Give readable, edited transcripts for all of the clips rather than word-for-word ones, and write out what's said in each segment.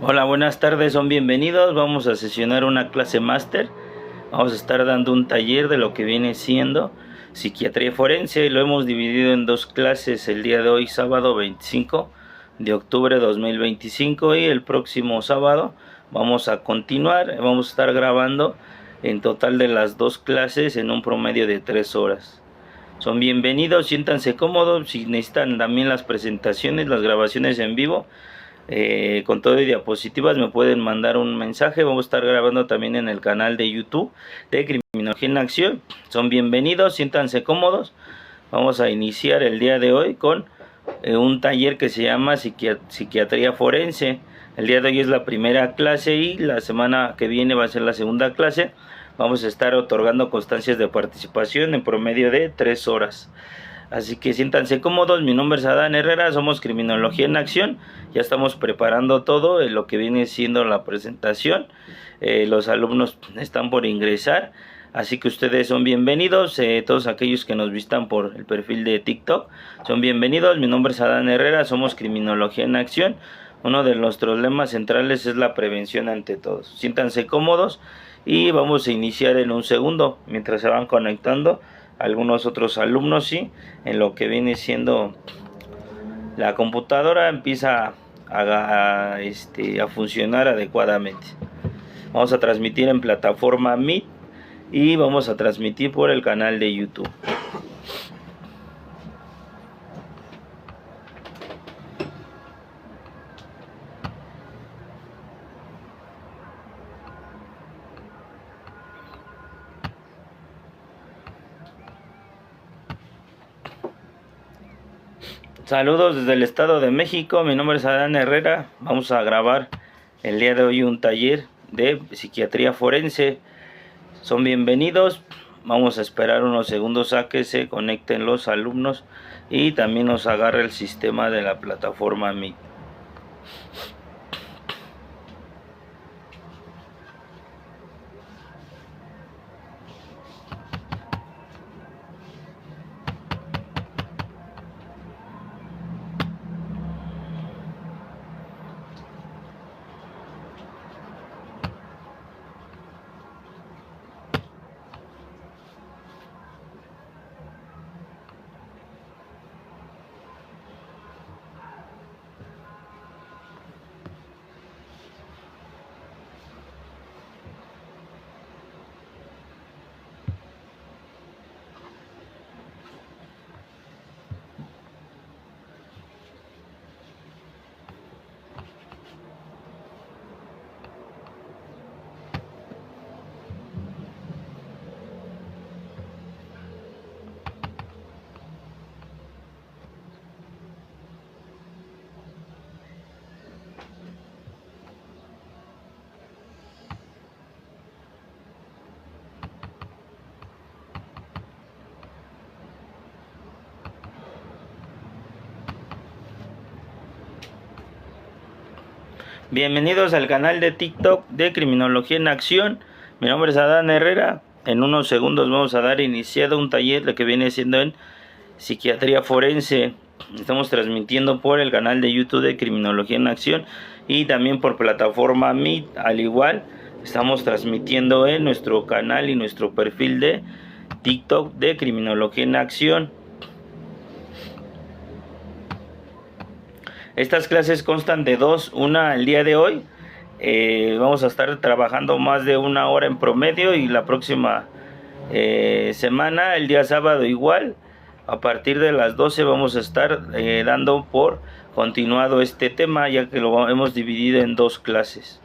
Hola, buenas tardes, son bienvenidos. Vamos a sesionar una clase máster. Vamos a estar dando un taller de lo que viene siendo psiquiatría forense. Lo hemos dividido en dos clases el día de hoy, sábado 25 de octubre de 2025, y el próximo sábado vamos a continuar. Vamos a estar grabando en total de las dos clases en un promedio de 3 horas. Son bienvenidos, siéntanse cómodos. Si necesitan también las presentaciones, las grabaciones en vivo, con todo y diapositivas, me pueden mandar un mensaje. Vamos a estar grabando también en el canal de YouTube de Criminología en Acción. Son bienvenidos, siéntanse cómodos. Vamos a iniciar el día de hoy con un taller que se llama Psiquiatría Forense. El día de hoy es la primera clase y la semana que viene va a ser la segunda clase. Vamos a estar otorgando constancias de participación en promedio de 3 horas. Así que siéntanse cómodos. Mi nombre es Adán Herrera, somos Criminología en Acción. Ya estamos preparando todo lo que viene siendo la presentación. Los alumnos están por ingresar, así que ustedes son bienvenidos. Todos aquellos que nos visitan por el perfil de TikTok son bienvenidos. Mi nombre es Adán Herrera, somos Criminología en Acción. Uno de nuestros lemas centrales es la prevención ante todos. Siéntanse cómodos y vamos a iniciar en un segundo mientras se van conectando algunos otros alumnos. Sí, en lo que viene siendo la computadora empieza a funcionar adecuadamente. Vamos a transmitir en plataforma Meet y vamos a transmitir por el canal de YouTube. Saludos desde el Estado de México, mi nombre es Adán Herrera. Vamos a grabar el día de hoy un taller de psiquiatría forense. Son bienvenidos. Vamos a esperar unos segundos a que se conecten los alumnos y también nos agarre el sistema de la plataforma Meet. Bienvenidos al canal de TikTok de Criminología en Acción. Mi nombre es Adán Herrera. En unos segundos vamos a dar iniciado un taller de que viene siendo en psiquiatría forense. Estamos transmitiendo por el canal de YouTube de Criminología en Acción y también por plataforma Meet. Al igual, estamos transmitiendo en nuestro canal y nuestro perfil de TikTok de Criminología en Acción. Estas clases constan de dos. Una el día de hoy. Vamos a estar trabajando más de 1 hora en promedio, y la próxima semana, el día sábado igual, a partir de las 12 vamos a estar dando por continuado este tema, ya que lo hemos dividido en dos clases.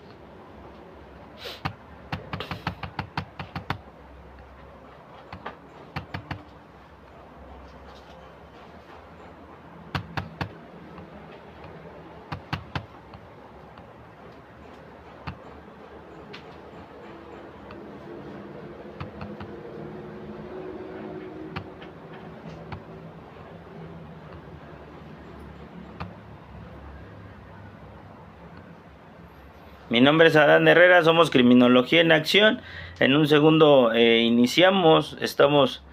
Mi nombre es Adán Herrera, somos Criminología en Acción. En un segundo iniciamos. Estamos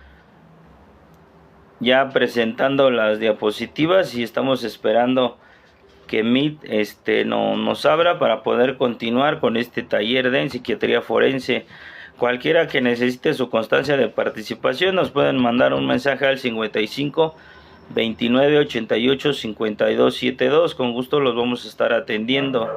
ya presentando las diapositivas y estamos esperando que Meet no, nos abra para poder continuar con este taller de psiquiatría forense. Cualquiera que necesite su constancia de participación nos pueden mandar un mensaje al 55 29 88 52 72. Con gusto los vamos a estar atendiendo.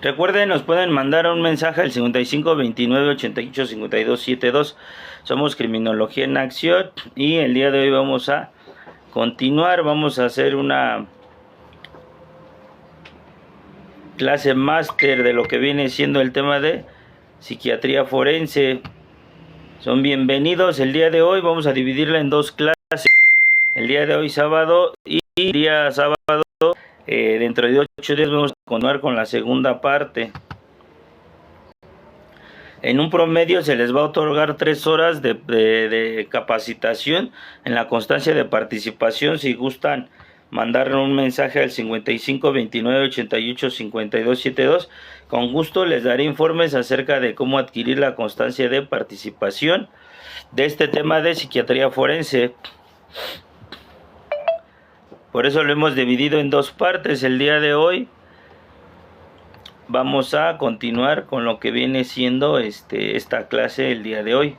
Recuerden, nos pueden mandar un mensaje al 55 29 88 52 72. Somos Criminología en Acción y el día de hoy vamos a continuar. Vamos a hacer una clase máster de lo que viene siendo el tema de psiquiatría forense. Son bienvenidos. El día de hoy vamos a dividirla en dos clases. El día de hoy sábado y el día sábado. Dentro de 8 días vamos a continuar con la segunda parte. En un promedio se les va a otorgar 3 horas de capacitación en la constancia de participación. Si gustan mandar un mensaje al 55 29 88 52 72, con gusto les daré informes acerca de cómo adquirir la constancia de participación de este tema de psiquiatría forense. Por eso lo hemos dividido en dos partes. El día de hoy vamos a continuar con lo que viene siendo esta clase el día de hoy.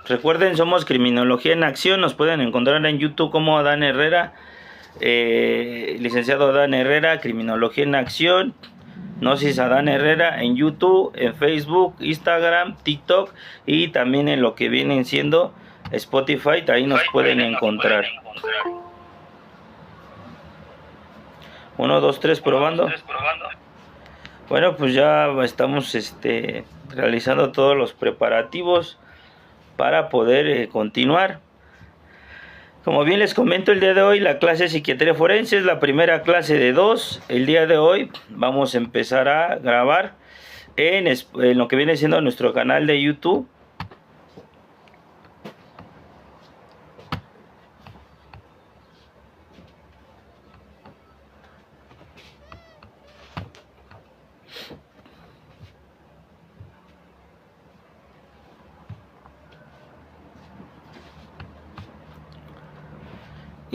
Recuerden, somos Criminología en Acción. Nos pueden encontrar en YouTube como Adán Herrera, licenciado Adán Herrera, Criminología en Acción, Gnosis Adán Herrera en YouTube, en Facebook, Instagram, TikTok y también en lo que vienen siendo Spotify. Ahí nos pueden encontrar. 1, 2, 3, probando. Bueno, pues ya estamos realizando todos los preparativos para poder continuar. Como bien les comento, el día de hoy la clase de psiquiatría forense es la primera clase de 2. El día de hoy vamos a empezar a grabar en lo que viene siendo nuestro canal de YouTube.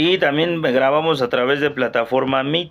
Y también grabamos a través de plataforma Meet.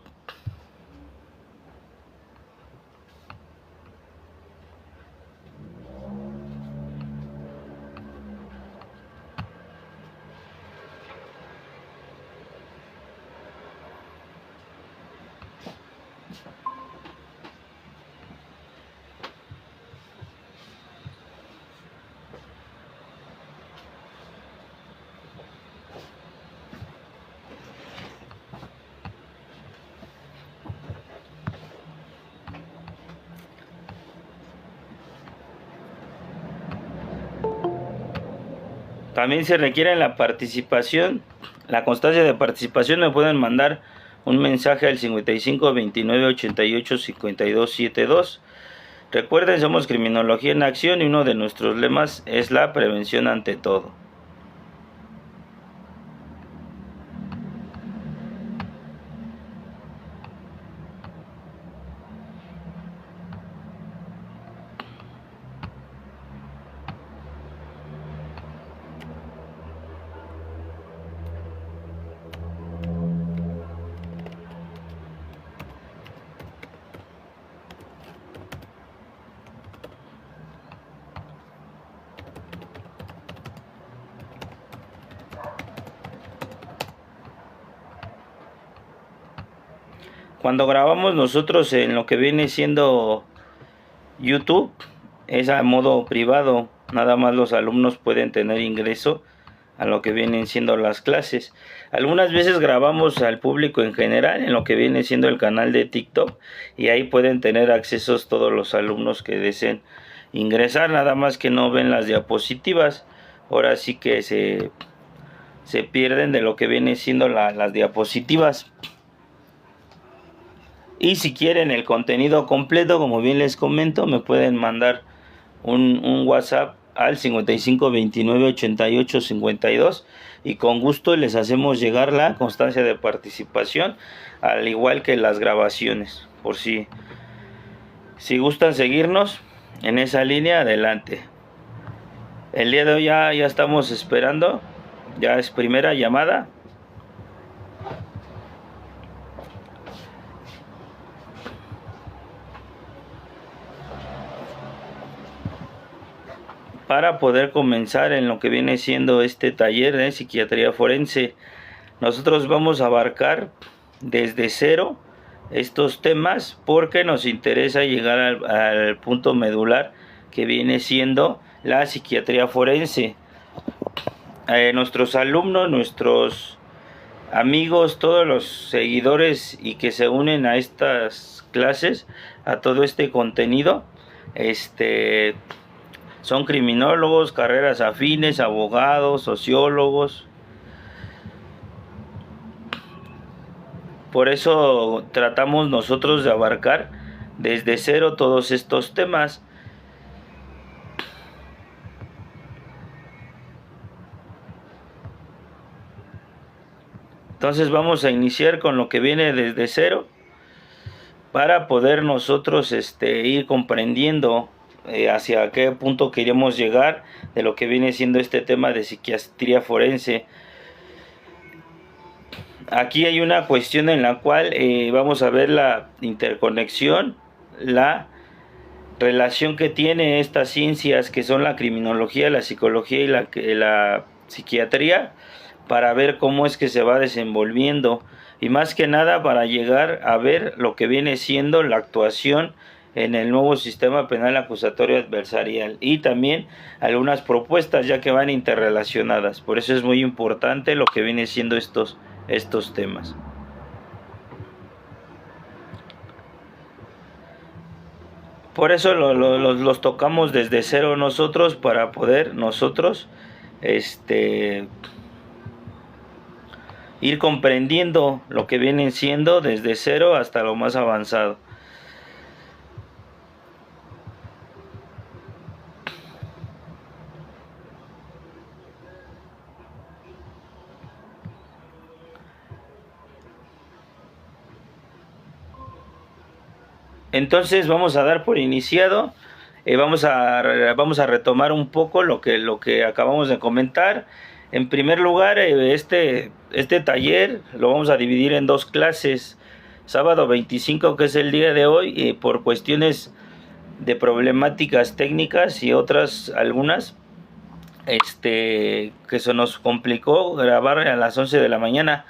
También se requiere la participación La constancia de participación me pueden mandar un mensaje al 55 29 88 52 72. Recuerden, somos Criminología en Acción y uno de nuestros lemas es la prevención ante todo. Cuando grabamos nosotros en lo que viene siendo YouTube, es a modo privado, nada más los alumnos pueden tener ingreso a lo que vienen siendo las clases. Algunas veces grabamos al público en general en lo que viene siendo el canal de TikTok y ahí pueden tener accesos todos los alumnos que deseen ingresar, nada más que no ven las diapositivas. Ahora sí que se pierden de lo que viene siendo las diapositivas. Y si quieren el contenido completo, como bien les comento, me pueden mandar un WhatsApp al 55 29 88 52 y con gusto les hacemos llegar la constancia de participación, al igual que las grabaciones. Por si gustan seguirnos en esa línea, adelante. El día de hoy ya estamos esperando, ya es primera llamada. Para poder comenzar en lo que viene siendo este taller de psiquiatría forense, nosotros vamos a abarcar desde cero estos temas porque nos interesa llegar al punto medular que viene siendo la psiquiatría forense. Nuestros alumnos, nuestros amigos, todos los seguidores y que se unen a estas clases, a todo este contenido, son criminólogos, carreras afines, abogados, sociólogos. Por eso tratamos nosotros de abarcar desde cero todos estos temas. Entonces vamos a iniciar con lo que viene desde cero para poder nosotros ir comprendiendo hacia qué punto queremos llegar de lo que viene siendo este tema de psiquiatría forense. Aquí hay una cuestión en la cual vamos a ver la interconexión, la relación que tiene estas ciencias que son la criminología, la psicología y la psiquiatría, para ver cómo es que se va desenvolviendo y más que nada para llegar a ver lo que viene siendo la actuación en el nuevo sistema penal acusatorio adversarial y también algunas propuestas ya que van interrelacionadas. Por eso es muy importante lo que viene siendo estos temas. Por eso los tocamos desde cero nosotros para poder nosotros ir comprendiendo lo que vienen siendo desde cero hasta lo más avanzado. Entonces vamos a dar por iniciado, vamos a retomar un poco lo que acabamos de comentar. En primer lugar, este taller lo vamos a dividir en dos clases. Sábado 25, que es el día de hoy, por cuestiones de problemáticas técnicas y otras algunas, que se nos complicó grabar a las 11 de la mañana.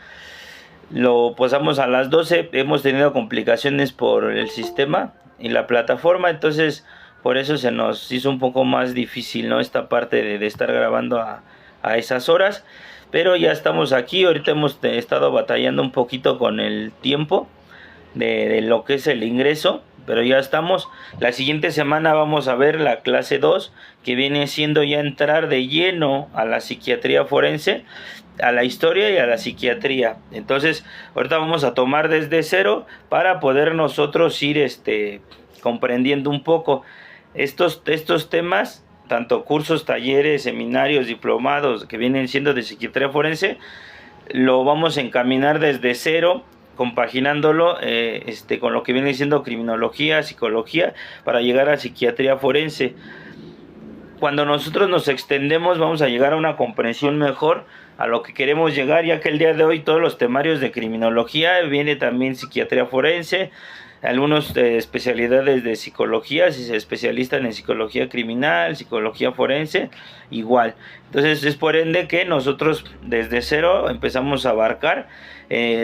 Lo pasamos a las 12, hemos tenido complicaciones por el sistema y la plataforma, entonces por eso se nos hizo un poco más difícil, ¿no?, esta parte de estar grabando a esas horas, pero ya estamos aquí. Ahorita hemos estado batallando un poquito con el tiempo de lo que es el ingreso, pero ya estamos. La siguiente semana vamos a ver la clase 2, que viene siendo ya entrar de lleno a la psiquiatría forense. a la historia y a la psiquiatría. Entonces ahorita vamos a tomar desde cero para poder nosotros ir comprendiendo un poco estos temas, tanto cursos, talleres, seminarios, diplomados que vienen siendo de psiquiatría forense. Lo vamos a encaminar desde cero, compaginándolo con lo que viene siendo criminología, psicología, para llegar a psiquiatría forense. Cuando nosotros nos extendemos vamos a llegar a una comprensión mejor a lo que queremos llegar, ya que el día de hoy todos los temarios de criminología, viene también psiquiatría forense, algunos especialidades de psicología, si se especializan en psicología criminal, psicología forense, igual. Entonces es por ende que nosotros desde cero empezamos a abarcar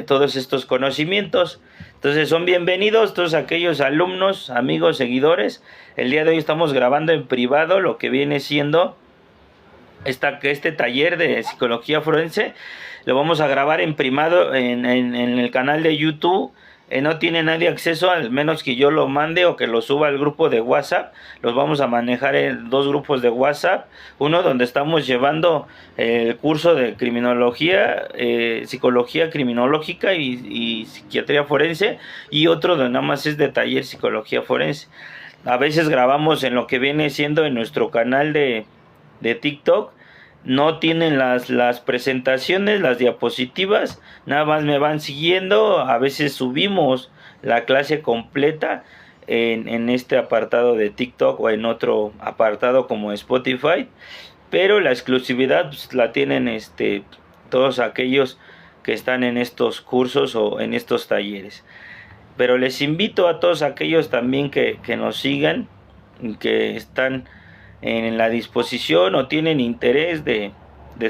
todos estos conocimientos. Entonces son bienvenidos todos aquellos alumnos, amigos, seguidores. El día de hoy estamos grabando en privado lo que viene siendo este taller de psicología forense. Lo vamos a grabar en privado en el canal de YouTube. No tiene nadie acceso, al menos que yo lo mande o que lo suba al grupo de WhatsApp. Los vamos a manejar en dos grupos de WhatsApp. Uno donde estamos llevando el curso de criminología, psicología criminológica y psiquiatría forense. Y otro donde nada más es de taller psicología forense. A veces grabamos en lo que viene siendo en nuestro canal de TikTok. No tienen las presentaciones, las diapositivas, nada más me van siguiendo. A veces subimos la clase completa en este apartado de TikTok o en otro apartado como Spotify, pero la exclusividad pues, la tienen todos aquellos que están en estos cursos o en estos talleres. Pero les invito a todos aquellos también que nos sigan, que están en la disposición o tienen interés de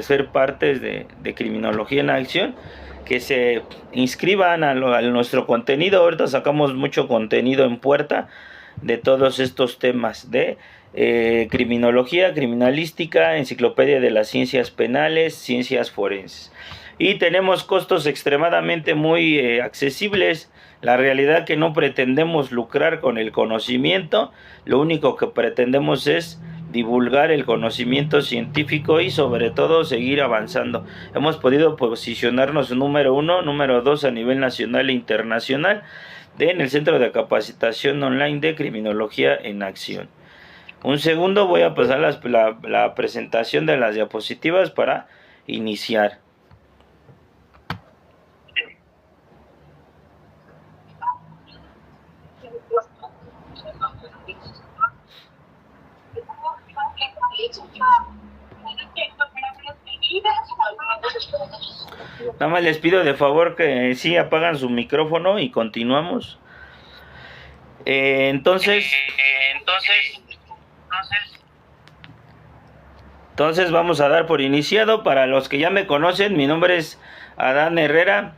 ser partes de Criminología en Acción, que se inscriban a nuestro contenido. Ahorita sacamos mucho contenido en puerta de todos estos temas de criminología, criminalística, enciclopedia de las ciencias penales, ciencias forenses. Y tenemos costos extremadamente muy accesibles. La realidad que no pretendemos lucrar con el conocimiento, lo único que pretendemos es divulgar el conocimiento científico y sobre todo seguir avanzando. Hemos podido posicionarnos número 1, número 2 a nivel nacional e internacional en el Centro de Capacitación Online de Criminología en Acción. Un segundo, voy a pasar la presentación de las diapositivas para iniciar. Nada más les pido de favor que sí apagan su micrófono y continuamos. Entonces vamos a dar por iniciado. Para los que ya me conocen, mi nombre es Adán Herrera.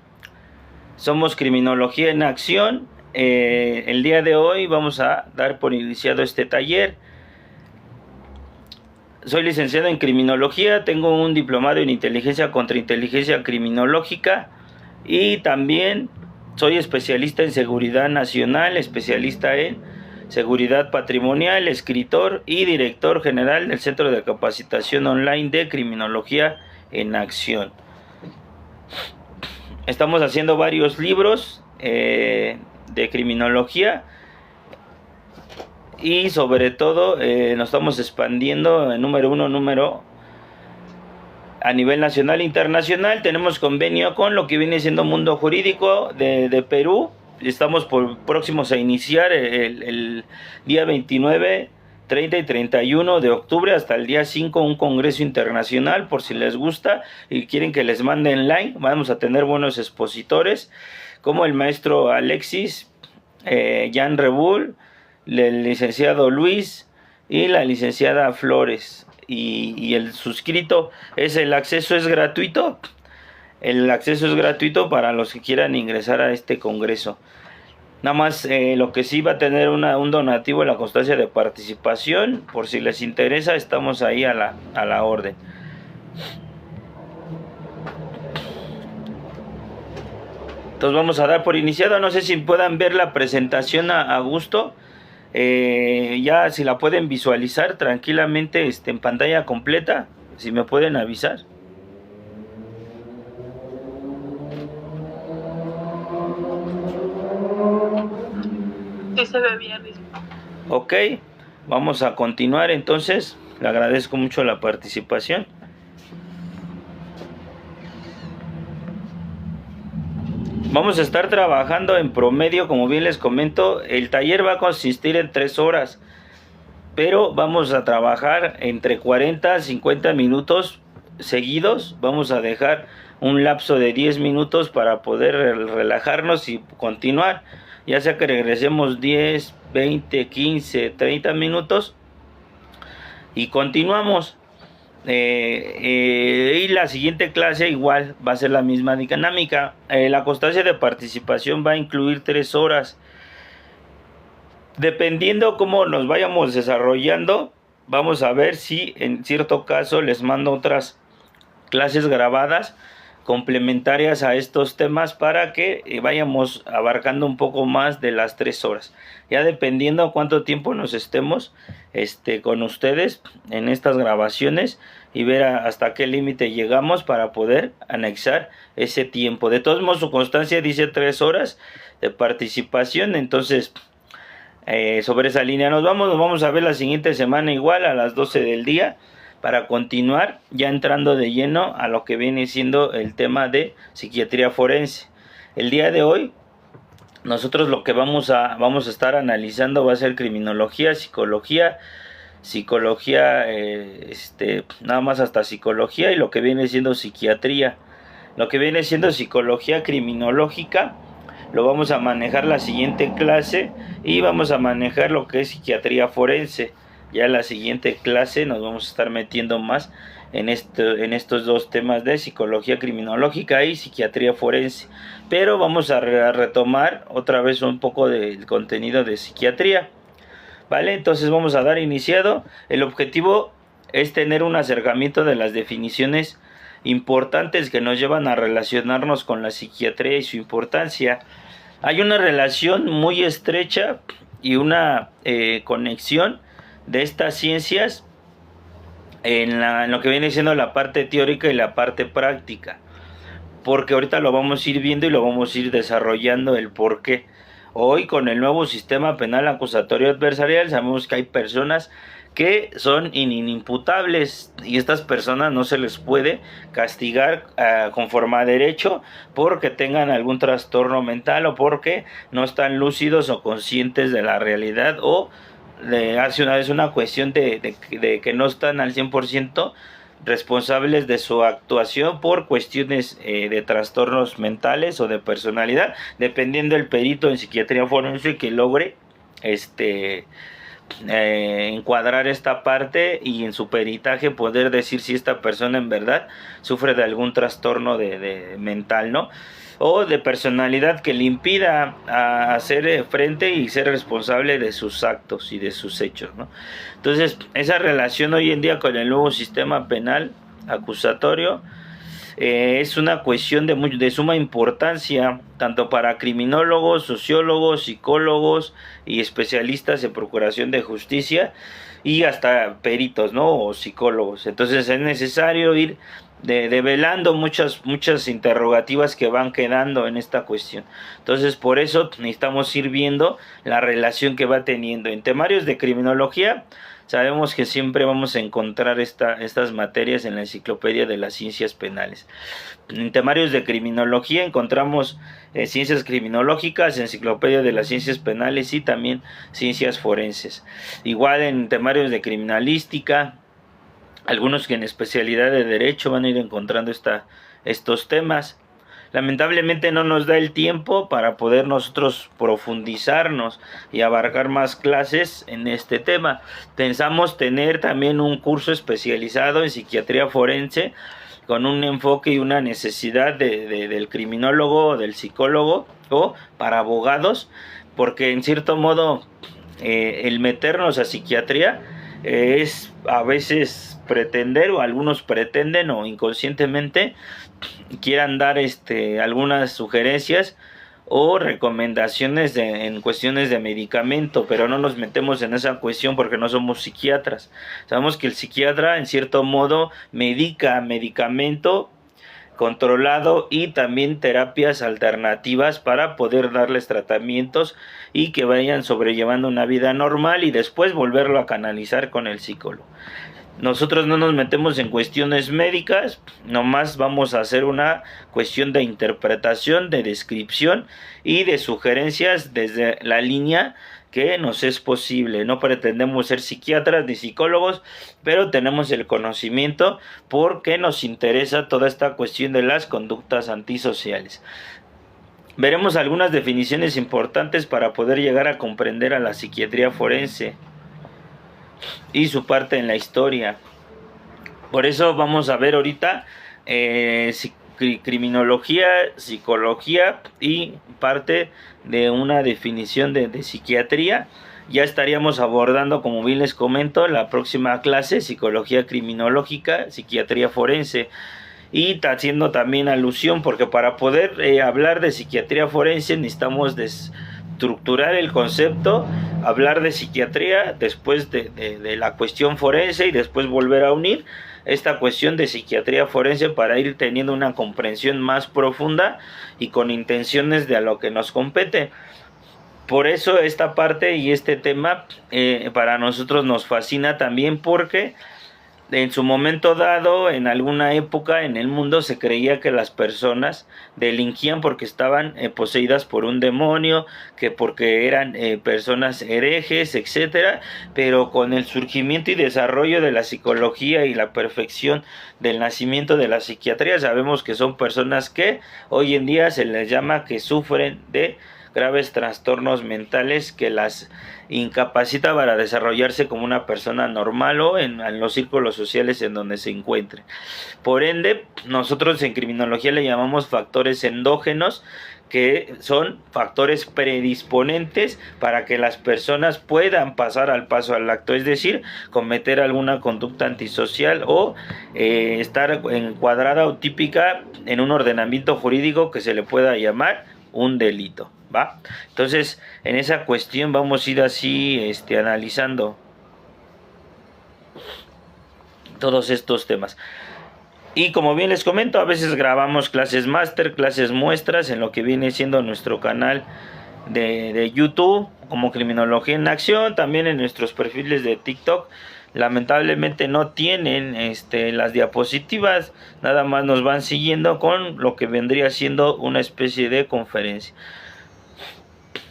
Somos Criminología en Acción. El día de hoy vamos a dar por iniciado este taller. Soy licenciado en criminología, tengo un diplomado en inteligencia contra inteligencia criminológica y también soy especialista en seguridad nacional, especialista en seguridad patrimonial, escritor y director general del Centro de Capacitación Online de Criminología en Acción. Estamos haciendo varios libros de criminología. Y sobre todo nos estamos expandiendo en número 1, a nivel nacional e internacional. Tenemos convenio con lo que viene siendo Mundo Jurídico de Perú. Estamos próximos a iniciar el día 29, 30 y 31 de octubre hasta el día 5 un congreso internacional. Por si les gusta y quieren que les mande en line, vamos a tener buenos expositores como el maestro Alexis, Jan Rebull, el licenciado Luis y la licenciada Flores. Y el suscrito el acceso es gratuito. El acceso es gratuito para los que quieran ingresar a este congreso. Nada más lo que sí va a tener un donativo en la constancia de participación. Por si les interesa, estamos ahí a la orden. Entonces vamos a dar por iniciado. No sé si puedan ver la presentación a gusto. Ya si la pueden visualizar tranquilamente en pantalla completa, si me pueden avisar. Sí, se ve bien. Ok, vamos a continuar entonces. Le agradezco mucho la participación. Vamos a estar trabajando en promedio, como bien les comento. El taller va a consistir en 3 horas, pero vamos a trabajar entre 40 a 50 minutos seguidos. Vamos a dejar un lapso de 10 minutos para poder relajarnos y continuar, ya sea que regresemos 10, 20, 15, 30 minutos y continuamos. Y la siguiente clase igual va a ser la misma dinámica. La constancia de participación va a incluir 3 horas. Dependiendo cómo nos vayamos desarrollando, vamos a ver si en cierto caso les mando otras clases grabadas complementarias a estos temas para que vayamos abarcando un poco más de las 3 horas. Ya dependiendo cuánto tiempo nos estemos con ustedes en estas grabaciones y ver hasta qué límite llegamos para poder anexar ese tiempo. De todos modos, su constancia dice 3 horas de participación, entonces sobre esa línea nos vamos a ver la siguiente semana igual a las 12 del día para continuar ya entrando de lleno a lo que viene siendo el tema de psiquiatría forense. El día de hoy nosotros lo que vamos a estar analizando va a ser criminología, psicología, nada más hasta psicología, y lo que viene siendo psiquiatría. Lo que viene siendo psicología criminológica lo vamos a manejar la siguiente clase, y vamos a manejar lo que es psiquiatría forense. Ya en la siguiente clase nos vamos a estar metiendo más en estos dos temas de psicología criminológica y psiquiatría forense. Pero vamos a retomar otra vez un poco del contenido de psiquiatría. ¿Vale? Entonces vamos a dar iniciado. El objetivo es tener un acercamiento de las definiciones importantes que nos llevan a relacionarnos con la psiquiatría y su importancia. Hay una relación muy estrecha y una conexión de estas ciencias en lo que viene siendo la parte teórica y la parte práctica, porque ahorita lo vamos a ir viendo y lo vamos a ir desarrollando el por qué. Hoy, con el nuevo sistema penal acusatorio adversarial, sabemos que hay personas que son inimputables, y estas personas no se les puede castigar conforme a derecho porque tengan algún trastorno mental o porque no están lúcidos o conscientes de la realidad, o hace una vez una cuestión de que no están al 100% responsables de su actuación por cuestiones de trastornos mentales o de personalidad, dependiendo del perito en psiquiatría forense que logre encuadrar esta parte, y en su peritaje poder decir si esta persona en verdad sufre de algún trastorno de mental, ¿no? O de personalidad que le impida hacer frente y ser responsable de sus actos y de sus hechos, ¿no? Entonces, esa relación hoy en día con el nuevo sistema penal acusatorio es una cuestión de suma importancia, tanto para criminólogos, sociólogos, psicólogos y especialistas en procuración de justicia, y hasta peritos, ¿no? O psicólogos. Entonces es necesario ir develando muchas interrogativas que van quedando en esta cuestión. Entonces, por eso necesitamos ir viendo la relación que va teniendo. En temarios de criminología sabemos que siempre vamos a encontrar estas materias en la enciclopedia de las ciencias penales. En temarios de criminología encontramos ciencias criminológicas, enciclopedia de las ciencias penales y también ciencias forenses. Igual en temarios de criminalística, algunos que en especialidad de derecho van a ir encontrando estos temas. Lamentablemente no nos da el tiempo para poder nosotros profundizarnos y abarcar más clases en este tema. Pensamos tener también un curso especializado en psiquiatría forense con un enfoque y una necesidad del criminólogo o del psicólogo, o para abogados, porque en cierto modo el meternos a psiquiatría es a veces pretender, o algunos pretenden o inconscientemente quieran dar algunas sugerencias o recomendaciones en cuestiones de medicamento, pero no nos metemos en esa cuestión porque no somos psiquiatras. Sabemos que el psiquiatra en cierto modo medica medicamento controlado y también terapias alternativas para poder darles tratamientos y que vayan sobrellevando una vida normal y después volverlo a canalizar con el psicólogo. Nosotros no nos metemos en cuestiones médicas, nomás vamos a hacer una cuestión de interpretación, de descripción y de sugerencias desde la línea que nos es posible. No pretendemos ser psiquiatras ni psicólogos, pero tenemos el conocimiento porque nos interesa toda esta cuestión de las conductas antisociales. Veremos algunas definiciones importantes para poder llegar a comprender a la psiquiatría forense y su parte en la historia. Por eso vamos a ver ahorita criminología, psicología y parte de una definición de psiquiatría. Ya estaríamos abordando, como bien les comento, la próxima clase, psicología criminológica, psiquiatría forense. Y haciendo también alusión, porque para poder hablar de psiquiatría forense necesitamos estructurar el concepto, hablar de psiquiatría, después de la cuestión forense y después volver a unir esta cuestión de psiquiatría forense para ir teniendo una comprensión más profunda y con intenciones de a lo que nos compete. Por eso esta parte y este tema para nosotros nos fascina también, porque en su momento dado, en alguna época en el mundo se creía que las personas delinquían porque estaban poseídas por un demonio, que porque eran personas herejes, etcétera. Pero con el surgimiento y desarrollo de la psicología y la perfección del nacimiento de la psiquiatría, sabemos que son personas que hoy en día se les llama que sufren de graves trastornos mentales que las incapacita para desarrollarse como una persona normal o en los círculos sociales en donde se encuentre. Por ende, nosotros en criminología le llamamos factores endógenos, que son factores predisponentes para que las personas puedan pasar al paso al acto, es decir, cometer alguna conducta antisocial o estar encuadrada o típica en un ordenamiento jurídico que se le pueda llamar un delito, ¿va? Entonces, en esa cuestión vamos a ir así analizando todos estos temas. Y como bien les comento, a veces grabamos clases máster, clases muestras en lo que viene siendo nuestro canal de YouTube, como Criminología en Acción, también en nuestros perfiles de TikTok. Lamentablemente no tienen las diapositivas, nada más nos van siguiendo con lo que vendría siendo una especie de conferencia.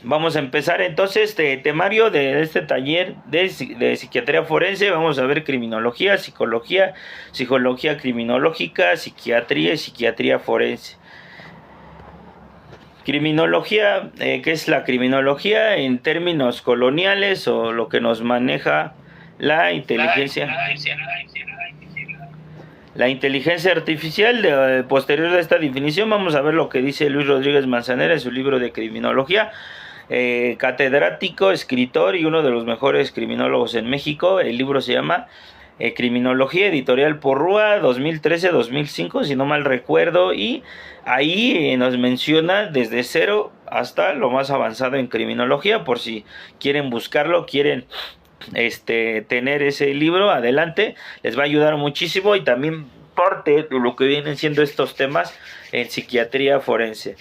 Vamos a empezar entonces temario de este taller de psiquiatría forense. Vamos a ver criminología, psicología, psicología criminológica, psiquiatría y psiquiatría forense. Criminología, ¿qué es la criminología en términos coloniales o lo que nos maneja la inteligencia? La inteligencia artificial. Posterior a esta definición vamos a ver lo que dice Luis Rodríguez Manzanera en su libro de criminología. Catedrático, escritor y uno de los mejores criminólogos en México. El libro se llama Criminología, editorial Porrúa, 2013-2005, si no mal recuerdo, y ahí nos menciona desde cero hasta lo más avanzado en criminología. Por si quieren buscarlo, quieren tener ese libro, adelante, les va a ayudar muchísimo. Y también parte de lo que vienen siendo estos temas en psiquiatría forense.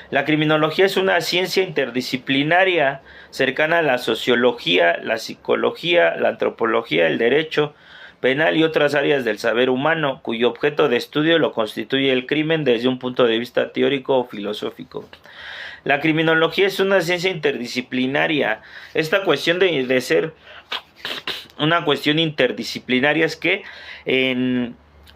La criminología es una ciencia interdisciplinaria cercana a la sociología, la psicología, la antropología, el derecho penal y otras áreas del saber humano, cuyo objeto de estudio lo constituye el crimen desde un punto de vista teórico o filosófico. La criminología es una ciencia interdisciplinaria. Esta cuestión de ser una cuestión interdisciplinaria es que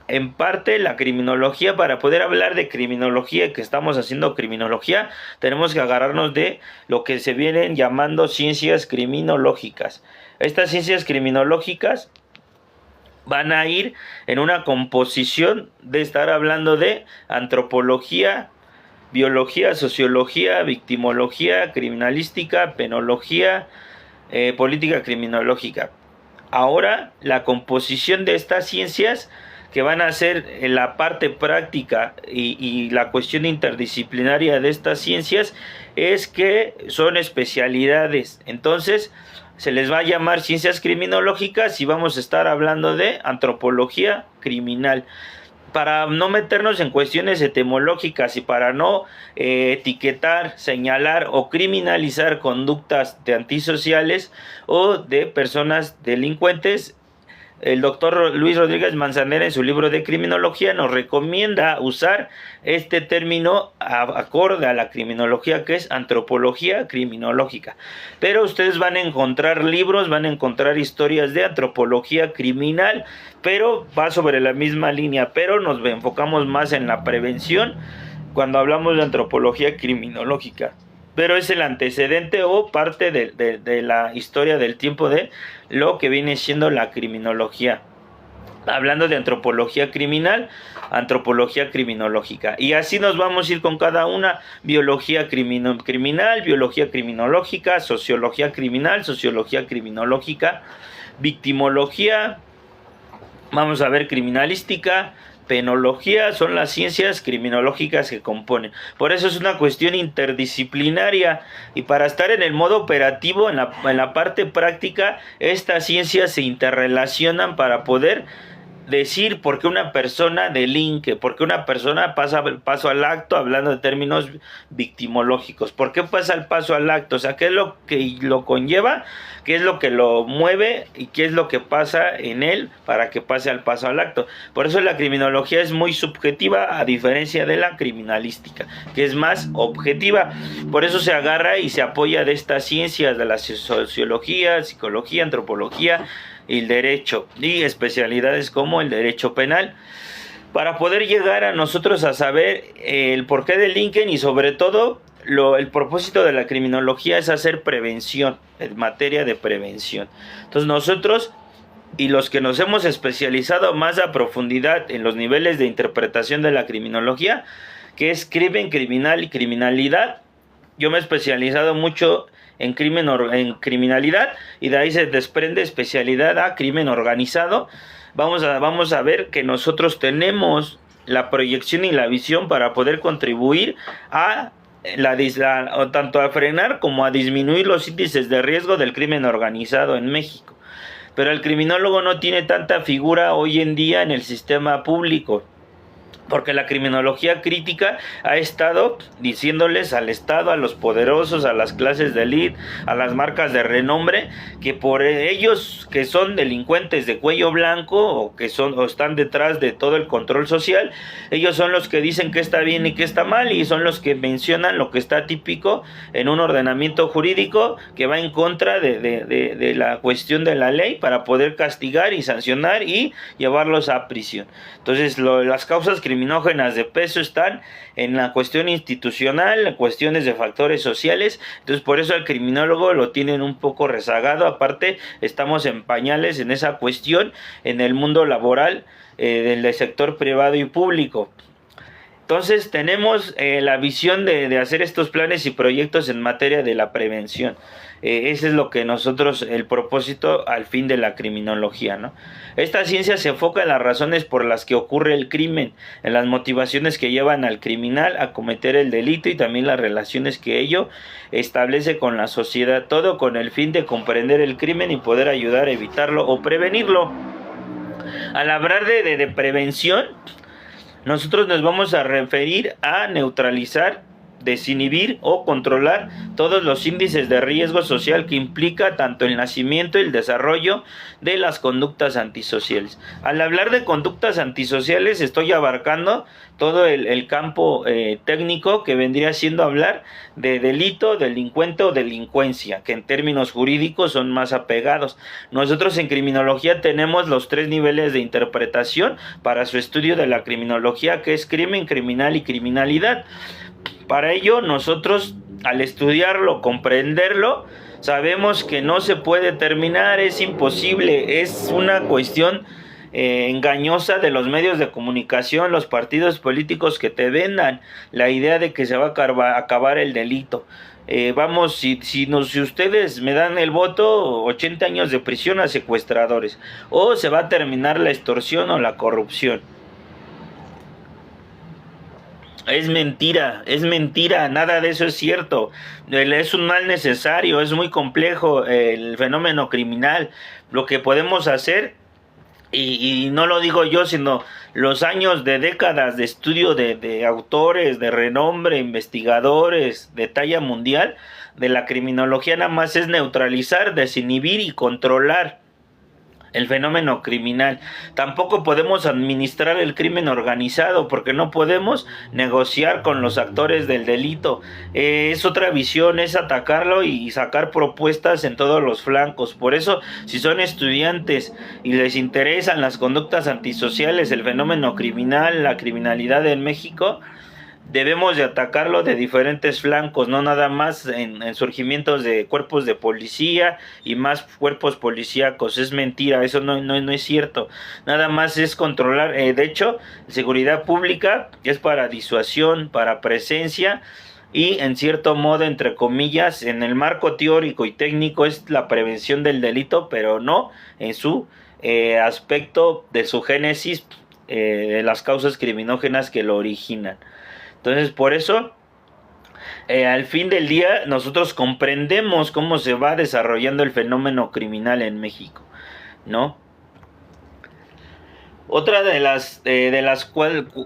en parte la criminología, para poder hablar de criminología, que estamos haciendo criminología, tenemos que agarrarnos de lo que se vienen llamando ciencias criminológicas. Estas ciencias criminológicas van a ir en una composición de estar hablando de antropología, biología, sociología, victimología, criminalística, penología, política criminológica. Ahora, la composición de estas ciencias que van a ser la parte práctica y la cuestión interdisciplinaria de estas ciencias es que son especialidades. Entonces se les va a llamar ciencias criminológicas y vamos a estar hablando de antropología criminal. para no meternos en cuestiones etimológicas y para no etiquetar, señalar o criminalizar conductas de antisociales o de personas delincuentes, el doctor Luis Rodríguez Manzanera en su libro de criminología nos recomienda usar este término acorde a la criminología, que es antropología criminológica. Pero ustedes van a encontrar libros, van a encontrar historias de antropología criminal, pero va sobre la misma línea, pero nos enfocamos más en la prevención cuando hablamos de antropología criminológica. Pero es el antecedente o parte de la historia del tiempo de lo que viene siendo la criminología. Hablando de antropología criminal, antropología criminológica. Y así nos vamos a ir con cada una: biología criminal, biología criminológica, sociología criminal, sociología criminológica, victimología, vamos a ver criminalística, penología. Son las ciencias criminológicas que componen. Por eso es una cuestión interdisciplinaria, y para estar en el modo operativo, en la parte práctica, estas ciencias se interrelacionan para poder decir por qué una persona delinque, por qué una persona pasa el paso al acto, hablando de términos victimológicos. ¿Por qué pasa el paso al acto? O sea, ¿qué es lo que lo conlleva? ¿Qué es lo que lo mueve? ¿Y qué es lo que pasa en él para que pase al paso al acto? Por eso la criminología es muy subjetiva, a diferencia de la criminalística, que es más objetiva. Por eso se agarra y se apoya de estas ciencias, de la sociología, psicología, antropología y el derecho, y especialidades como el derecho penal, para poder llegar a nosotros a saber el por qué delinquen, y sobre todo el propósito de la criminología es hacer prevención, en materia de prevención. Entonces nosotros, y los que nos hemos especializado más a profundidad en los niveles de interpretación de la criminología, que es crimen, criminal y criminalidad, yo me he especializado mucho en criminalidad, y de ahí se desprende especialidad a crimen organizado. Vamos a ver que nosotros tenemos la proyección y la visión para poder contribuir a tanto a frenar como a disminuir los índices de riesgo del crimen organizado en México. Pero el criminólogo no tiene tanta figura hoy en día en el sistema público, porque la criminología crítica ha estado diciéndoles al Estado, a los poderosos, a las clases de élite, a las marcas de renombre, que por ellos, que son delincuentes de cuello blanco, o que están detrás de todo el control social, ellos son los que dicen que está bien y que está mal, y son los que mencionan lo que está típico en un ordenamiento jurídico que va en contra de la cuestión de la ley, para poder castigar y sancionar y llevarlos a prisión. Entonces las causas criminógenas de peso están en la cuestión institucional, en cuestiones de factores sociales. Entonces por eso al criminólogo lo tienen un poco rezagado. Aparte, estamos en pañales en esa cuestión en el mundo laboral del sector privado y público. Entonces tenemos la visión de hacer estos planes y proyectos en materia de la prevención. Ese es lo que nosotros, el propósito al fin de la criminología, ¿no? Esta ciencia se enfoca en las razones por las que ocurre el crimen, en las motivaciones que llevan al criminal a cometer el delito, y también las relaciones que ello establece con la sociedad, todo con el fin de comprender el crimen y poder ayudar a evitarlo o prevenirlo. Al hablar de prevención, nosotros nos vamos a referir a neutralizar, desinhibir o controlar todos los índices de riesgo social que implica tanto el nacimiento y el desarrollo de las conductas antisociales. Al hablar de conductas antisociales, estoy abarcando todo el campo técnico, que vendría siendo hablar de delito, delincuente o delincuencia, que en términos jurídicos son más apegados. Nosotros en criminología tenemos los 3 niveles de interpretación para su estudio de la criminología, que es crimen, criminal y criminalidad. Para ello, nosotros, al estudiarlo, comprenderlo, sabemos que no se puede terminar, es imposible, es una cuestión engañosa de los medios de comunicación, los partidos políticos, que te vendan la idea de que se va a acabar el delito. Si ustedes me dan el voto, 80 años de prisión a secuestradores, o se va a terminar la extorsión o la corrupción. Es mentira, nada de eso es cierto. Es un mal necesario, es muy complejo el fenómeno criminal. Lo que podemos hacer y no lo digo yo, sino los años de décadas de estudio de autores de renombre, investigadores de talla mundial, de la criminología nada más es neutralizar, desinhibir y controlar el fenómeno criminal. Tampoco podemos administrar el crimen organizado porque no podemos negociar con los actores del delito. Es otra visión, es atacarlo y sacar propuestas en todos los flancos. Por eso, si son estudiantes y les interesan las conductas antisociales, el fenómeno criminal, la criminalidad en México, debemos de atacarlo de diferentes flancos, no nada más en surgimientos de cuerpos de policía y más cuerpos policíacos. Es mentira, eso no es cierto. Nada más es controlar, de hecho, seguridad pública es para disuasión, para presencia y en cierto modo, entre comillas, en el marco teórico y técnico es la prevención del delito, pero no en su aspecto de su génesis, de las causas criminógenas que lo originan. Entonces, por eso, al fin del día, nosotros comprendemos cómo se va desarrollando el fenómeno criminal en México, ¿no? Otra de las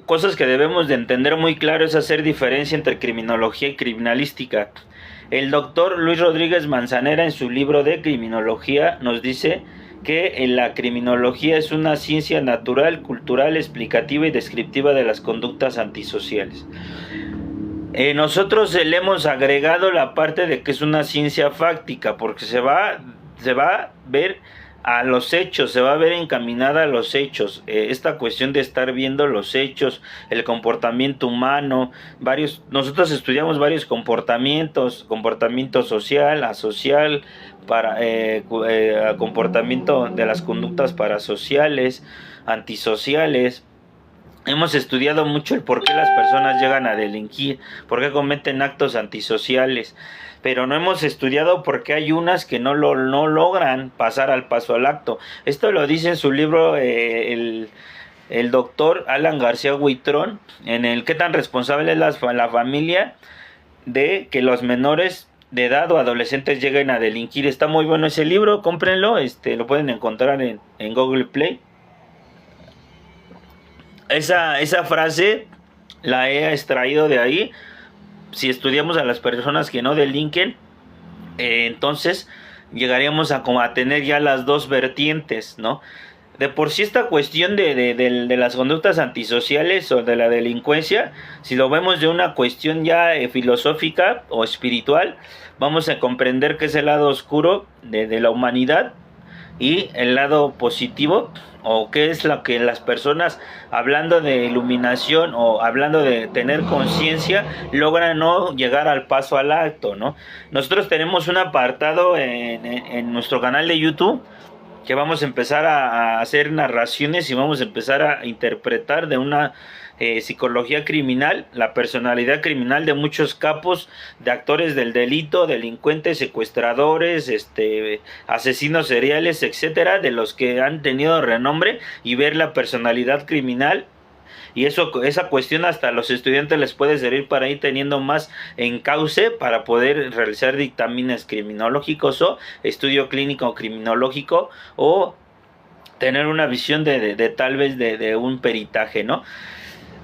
cosas que debemos de entender muy claro es hacer diferencia entre criminología y criminalística. El doctor Luis Rodríguez Manzanera, en su libro de criminología, nos dice que la criminología es una ciencia natural, cultural, explicativa y descriptiva de las conductas antisociales. Nosotros le hemos agregado la parte de que es una ciencia fáctica, porque se va a ver a los hechos, se va a ver encaminada a los hechos, esta cuestión de estar viendo los hechos, el comportamiento humano, nosotros estudiamos varios comportamiento social, asocial, comportamiento de las conductas parasociales, antisociales. Hemos estudiado mucho el por qué las personas llegan a delinquir, por qué cometen actos antisociales, pero no hemos estudiado por qué hay unas que no logran pasar al paso al acto. Esto lo dice en su libro el doctor Alan García Huitrón, en el qué tan responsable es la familia de que los menores de edad o adolescentes lleguen a delinquir. Está muy bueno ese libro, cómprenlo, lo pueden encontrar en Google Play. Esa frase la he extraído de ahí. Si estudiamos a las personas que no delinquen, entonces llegaríamos a tener ya las dos vertientes, ¿no? De por sí esta cuestión de las conductas antisociales o de la delincuencia, si lo vemos de una cuestión ya filosófica o espiritual, vamos a comprender que es el lado oscuro de la humanidad y el lado positivo, o qué es lo que las personas, hablando de iluminación o hablando de tener conciencia, logran no llegar al paso al acto, ¿no? Nosotros tenemos un apartado en nuestro canal de YouTube que vamos a empezar a hacer narraciones y vamos a empezar a interpretar de una psicología criminal, la personalidad criminal de muchos capos, de actores del delito, delincuentes, secuestradores, asesinos seriales, etcétera, de los que han tenido renombre, y ver la personalidad criminal. Y esa cuestión hasta a los estudiantes les puede servir para ir teniendo más encauce para poder realizar dictámenes criminológicos o estudio clínico criminológico, o tener una visión de tal vez de un peritaje, ¿no?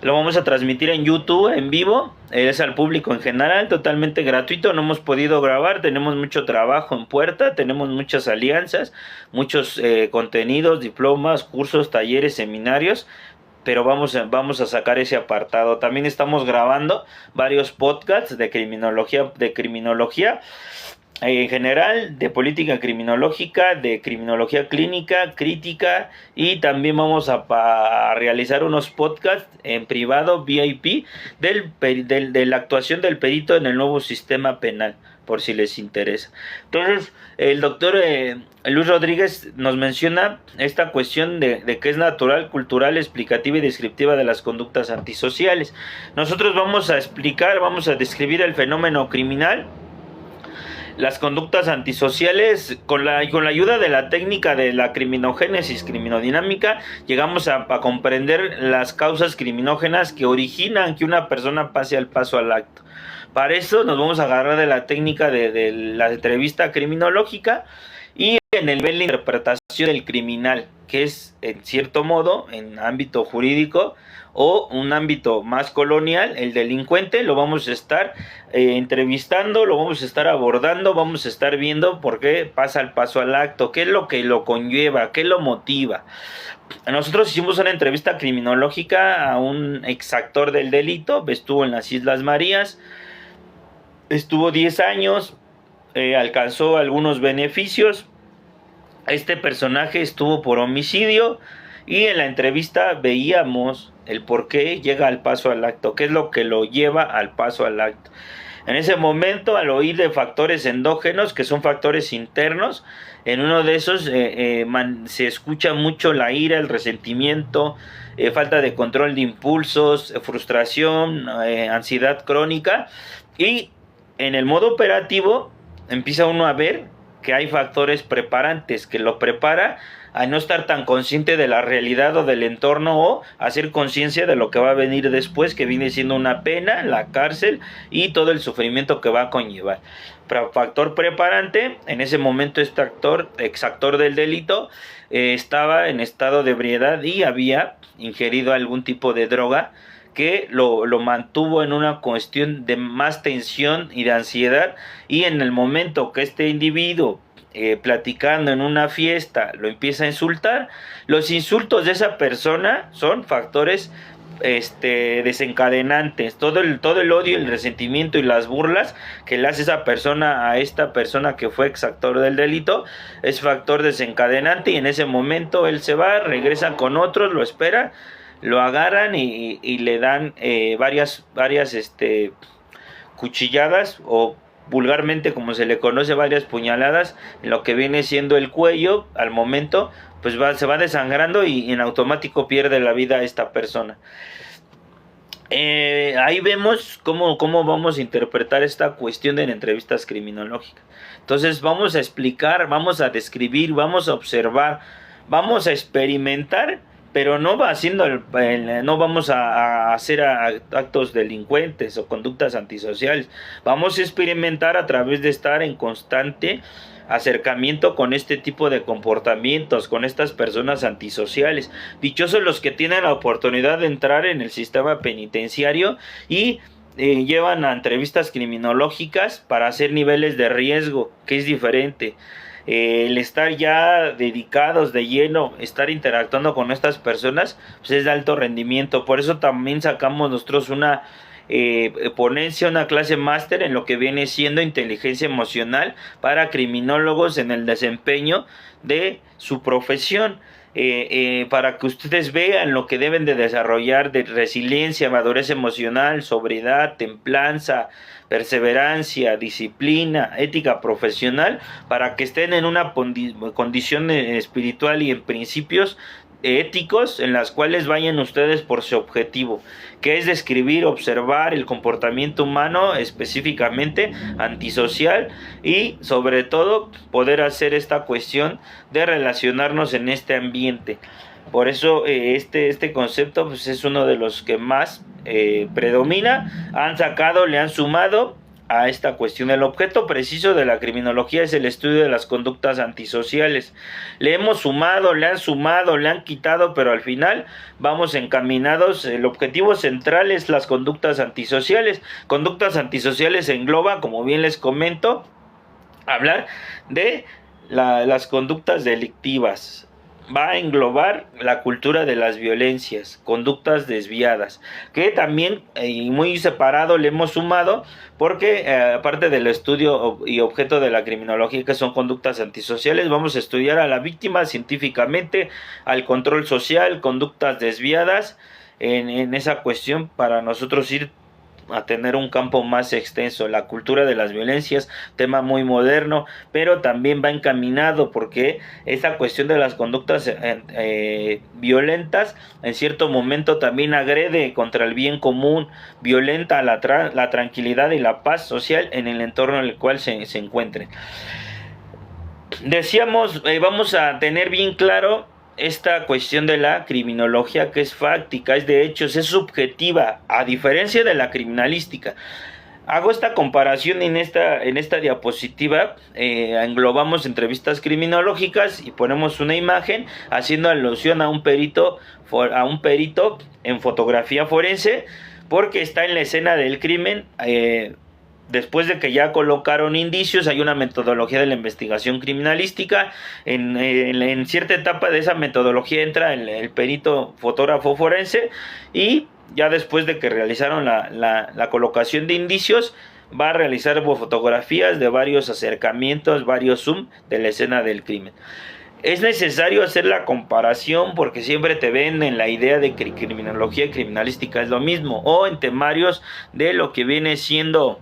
Lo vamos a transmitir en YouTube en vivo, es al público en general, totalmente gratuito. No hemos podido grabar, tenemos mucho trabajo en puerta, tenemos muchas alianzas, muchos contenidos, diplomas, cursos, talleres, seminarios, pero vamos a sacar ese apartado. También estamos grabando varios podcasts de criminología en general, de política criminológica, de criminología clínica, crítica, y también vamos a realizar unos podcasts en privado, VIP, de la actuación del perito en el nuevo sistema penal, por si les interesa. Entonces, el doctor Luis Rodríguez nos menciona esta cuestión de que es natural, cultural, explicativa y descriptiva de las conductas antisociales. Nosotros vamos a describir el fenómeno criminal, las conductas antisociales, con la ayuda de la técnica de la criminogénesis criminodinámica, llegamos a comprender las causas criminógenas que originan que una persona pase al paso al acto. Para eso nos vamos a agarrar de la técnica de la entrevista criminológica, y en el nivel de interpretación del criminal, que es en cierto modo, en ámbito jurídico o un ámbito más colonial, el delincuente lo vamos a estar entrevistando, lo vamos a estar abordando, vamos a estar viendo por qué pasa el paso al acto, qué es lo que lo conlleva, qué lo motiva. Nosotros hicimos una entrevista criminológica a un exactor del delito, estuvo en las Islas Marías, estuvo 10 años, alcanzó algunos beneficios. Este personaje estuvo por homicidio y en la entrevista veíamos el por qué llega al paso al acto, qué es lo que lo lleva al paso al acto. En ese momento, al oír de factores endógenos, que son factores internos, en uno de esos se escucha mucho la ira, el resentimiento, falta de control de impulsos, frustración, ansiedad crónica, y en el modo operativo empieza uno a ver que hay factores preparantes, que lo prepara a no estar tan consciente de la realidad o del entorno, o hacer conciencia de lo que va a venir después, que viene siendo una pena, la cárcel y todo el sufrimiento que va a conllevar. Factor preparante: en ese momento este exactor del delito, estaba en estado de ebriedad y había ingerido algún tipo de droga que lo mantuvo en una cuestión de más tensión y de ansiedad, y en el momento que este individuo platicando en una fiesta lo empieza a insultar, los insultos de esa persona son factores desencadenantes. Todo el odio, el resentimiento y las burlas que le hace esa persona a esta persona que fue exactor del delito es factor desencadenante, y en ese momento él se va, regresa con otros, lo espera, lo agarran y le dan varias cuchilladas, o vulgarmente como se le conoce, varias puñaladas en lo que viene siendo el cuello. Al momento pues se va desangrando y en automático pierde la vida esta persona. Ahí vemos cómo vamos a interpretar esta cuestión de entrevistas criminológicas. Entonces vamos a explicar, vamos a describir, vamos a observar, vamos a experimentar, pero no no vamos a hacer actos delincuentes o conductas antisociales. Vamos a experimentar a través de estar en constante acercamiento con este tipo de comportamientos, con estas personas antisociales. Dichosos los que tienen la oportunidad de entrar en el sistema penitenciario y llevan a entrevistas criminológicas para hacer niveles de riesgo, que es diferente. El estar ya dedicados de lleno, estar interactuando con estas personas, pues es de alto rendimiento. Por eso también sacamos nosotros una ponencia, una clase máster en lo que viene siendo inteligencia emocional para criminólogos en el desempeño de su profesión. Para que ustedes vean lo que deben de desarrollar de resiliencia, madurez emocional, sobriedad, templanza, perseverancia, disciplina, ética profesional, para que estén en una condición espiritual y en principios éticos en las cuales vayan ustedes por su objetivo, que es describir, observar el comportamiento humano, específicamente antisocial, y sobre todo poder hacer esta cuestión de relacionarnos en este ambiente. Por eso este concepto pues es uno de los que más predomina. Le han sumado a esta cuestión. El objeto preciso de la criminología es el estudio de las conductas antisociales. Le hemos sumado, le han quitado, pero al final vamos encaminados. El objetivo central es las conductas antisociales. Conductas antisociales engloba, como bien les comento, hablar de las conductas delictivas. Va a englobar la cultura de las violencias, conductas desviadas, que también muy separado le hemos sumado, porque aparte del estudio y objeto de la criminología, que son conductas antisociales, vamos a estudiar a la víctima científicamente, al control social, conductas desviadas, en esa cuestión, para nosotros ir a tener un campo más extenso. La cultura de las violencias, tema muy moderno, pero también va encaminado, porque esta cuestión de las conductas violentas en cierto momento también agrede contra el bien común, violenta la tranquilidad y la paz social en el entorno en el cual se encuentren. Decíamos, vamos a tener bien claro esta cuestión de la criminología, que es fáctica, es de hechos, es subjetiva, a diferencia de la criminalística. Hago esta comparación en esta diapositiva, englobamos entrevistas criminológicas y ponemos una imagen haciendo alusión a un perito en fotografía forense, porque está en la escena del crimen. Después de que ya colocaron indicios, hay una metodología de la investigación criminalística. En cierta etapa de esa metodología entra el perito fotógrafo forense, y ya después de que realizaron la colocación de indicios, va a realizar fotografías de varios acercamientos, varios zoom de la escena del crimen. Es necesario hacer la comparación porque siempre te venden la idea de que criminología y criminalística es lo mismo, o en temarios de lo que viene siendo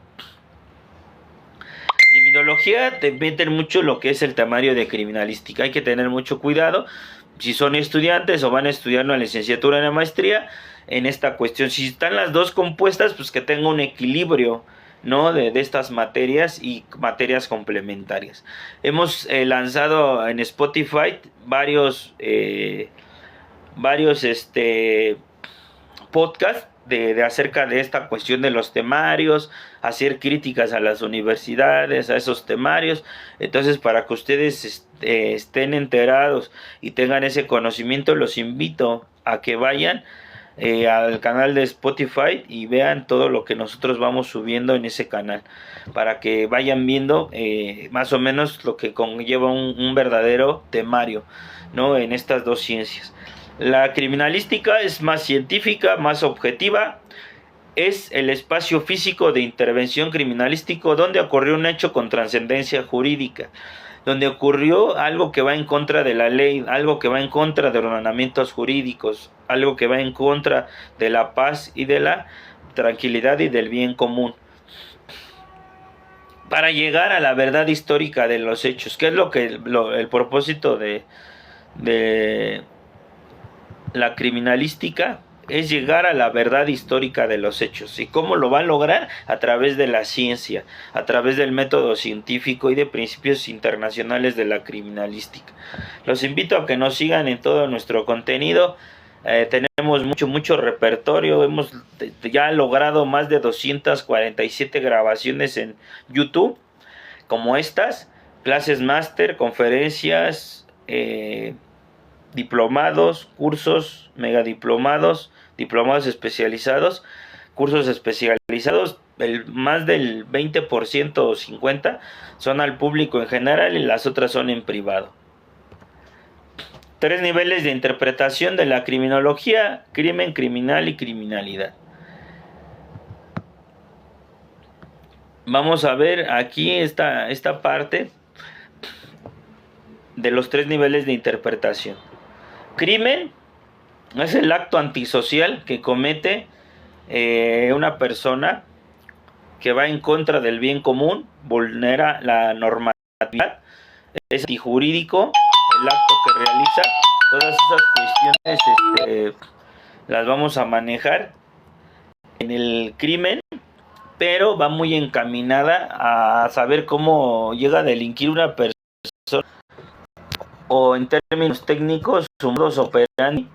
criminología te meten mucho lo que es el temario de criminalística. Hay que tener mucho cuidado si son estudiantes o van a estudiar una licenciatura en la maestría en esta cuestión. Si están las dos compuestas, pues que tenga un equilibrio, ¿no? de estas materias y materias complementarias. Hemos lanzado en Spotify varios podcasts de acerca de esta cuestión de los temarios, hacer críticas a las universidades, a esos temarios. Entonces, para que ustedes estén enterados y tengan ese conocimiento, los invito a que vayan al canal de Spotify y vean todo lo que nosotros vamos subiendo en ese canal, para que vayan viendo más o menos lo que conlleva un verdadero temario, ¿no? en estas dos ciencias. La criminalística es más científica, más objetiva. Es el espacio físico de intervención criminalístico donde ocurrió un hecho con trascendencia jurídica, donde ocurrió algo que va en contra de la ley, algo que va en contra de ordenamientos jurídicos, algo que va en contra de la paz y de la tranquilidad y del bien común, para llegar a la verdad histórica de los hechos, que es el propósito de la criminalística. Es llegar a la verdad histórica de los hechos. ¿Y cómo lo va a lograr? A través de la ciencia, a través del método científico y de principios internacionales de la criminalística. Los invito a que nos sigan en todo nuestro contenido. Tenemos mucho repertorio. Hemos ya logrado más de 247 grabaciones en YouTube, como estas, clases máster, conferencias, diplomados, cursos, megadiplomados, diplomados especializados, cursos especializados. Más del 20% o 50% son al público en general y las otras son en privado. 3 niveles de interpretación de la criminología: crimen, criminal y criminalidad. Vamos a ver aquí esta parte de los 3 niveles de interpretación. Crimen es el acto antisocial que comete una persona que va en contra del bien común, vulnera la normatividad, es antijurídico el acto que realiza. Todas esas cuestiones las vamos a manejar en el crimen, pero va muy encaminada a saber cómo llega a delinquir una persona, o en términos técnicos, su modus operandi,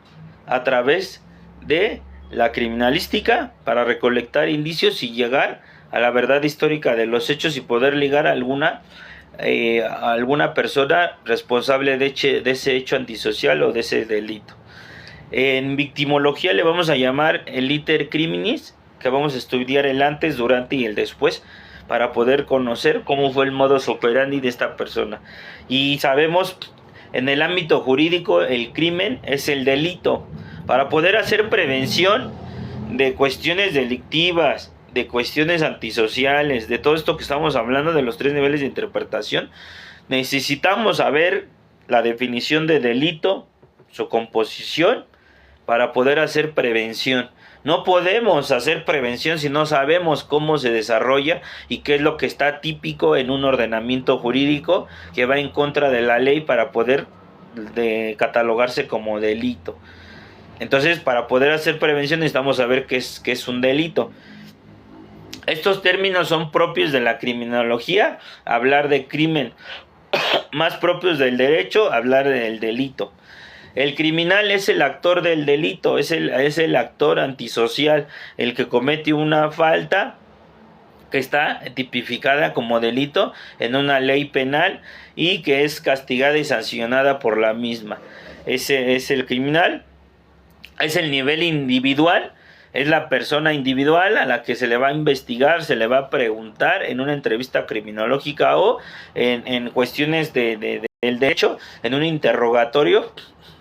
a través de la criminalística, para recolectar indicios y llegar a la verdad histórica de los hechos y poder ligar a alguna persona responsable de ese hecho antisocial o de ese delito. En victimología le vamos a llamar el iter criminis, que vamos a estudiar el antes, durante y el después, para poder conocer cómo fue el modus operandi de esta persona. Y sabemos, en el ámbito jurídico, el crimen es el delito. Para poder hacer prevención de cuestiones delictivas, de cuestiones antisociales, de todo esto que estamos hablando, de los 3 niveles de interpretación, necesitamos saber la definición de delito, su composición, para poder hacer prevención. No podemos hacer prevención si no sabemos cómo se desarrolla y qué es lo que está típico en un ordenamiento jurídico que va en contra de la ley para poder catalogarse como delito. Entonces, para poder hacer prevención necesitamos saber qué es un delito. Estos términos son propios de la criminología, hablar de crimen; más propios del derecho, hablar del delito. El criminal es el actor del delito, es el actor antisocial, el que comete una falta que está tipificada como delito en una ley penal y que es castigada y sancionada por la misma. Ese es el criminal, es el nivel individual, es la persona individual a la que se le va a investigar, se le va a preguntar en una entrevista criminológica o en cuestiones del derecho, en un interrogatorio,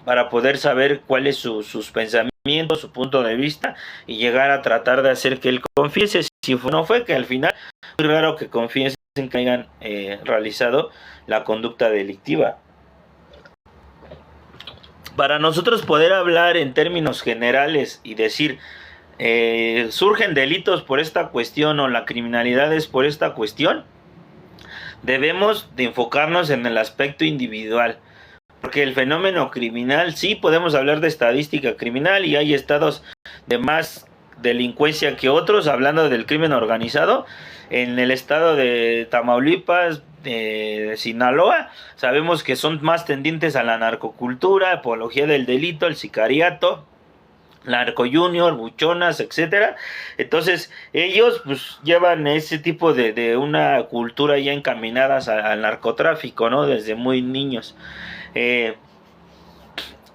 para poder saber cuáles sus pensamientos, su punto de vista, y llegar a tratar de hacer que él confiese. Si no fue, que al final es muy raro que confiesen que hayan realizado la conducta delictiva. Para nosotros poder hablar en términos generales y decir surgen delitos por esta cuestión o la criminalidad es por esta cuestión, debemos de enfocarnos en el aspecto individual, porque el fenómeno criminal, sí podemos hablar de estadística criminal y hay estados de más delincuencia que otros, hablando del crimen organizado. En el estado de Tamaulipas, de Sinaloa, sabemos que son más tendientes a la narcocultura, apología del delito, el sicariato, narco junior, buchonas, etcétera. Entonces ellos pues llevan ese tipo de una cultura ya encaminadas al narcotráfico, ¿no? Desde muy niños.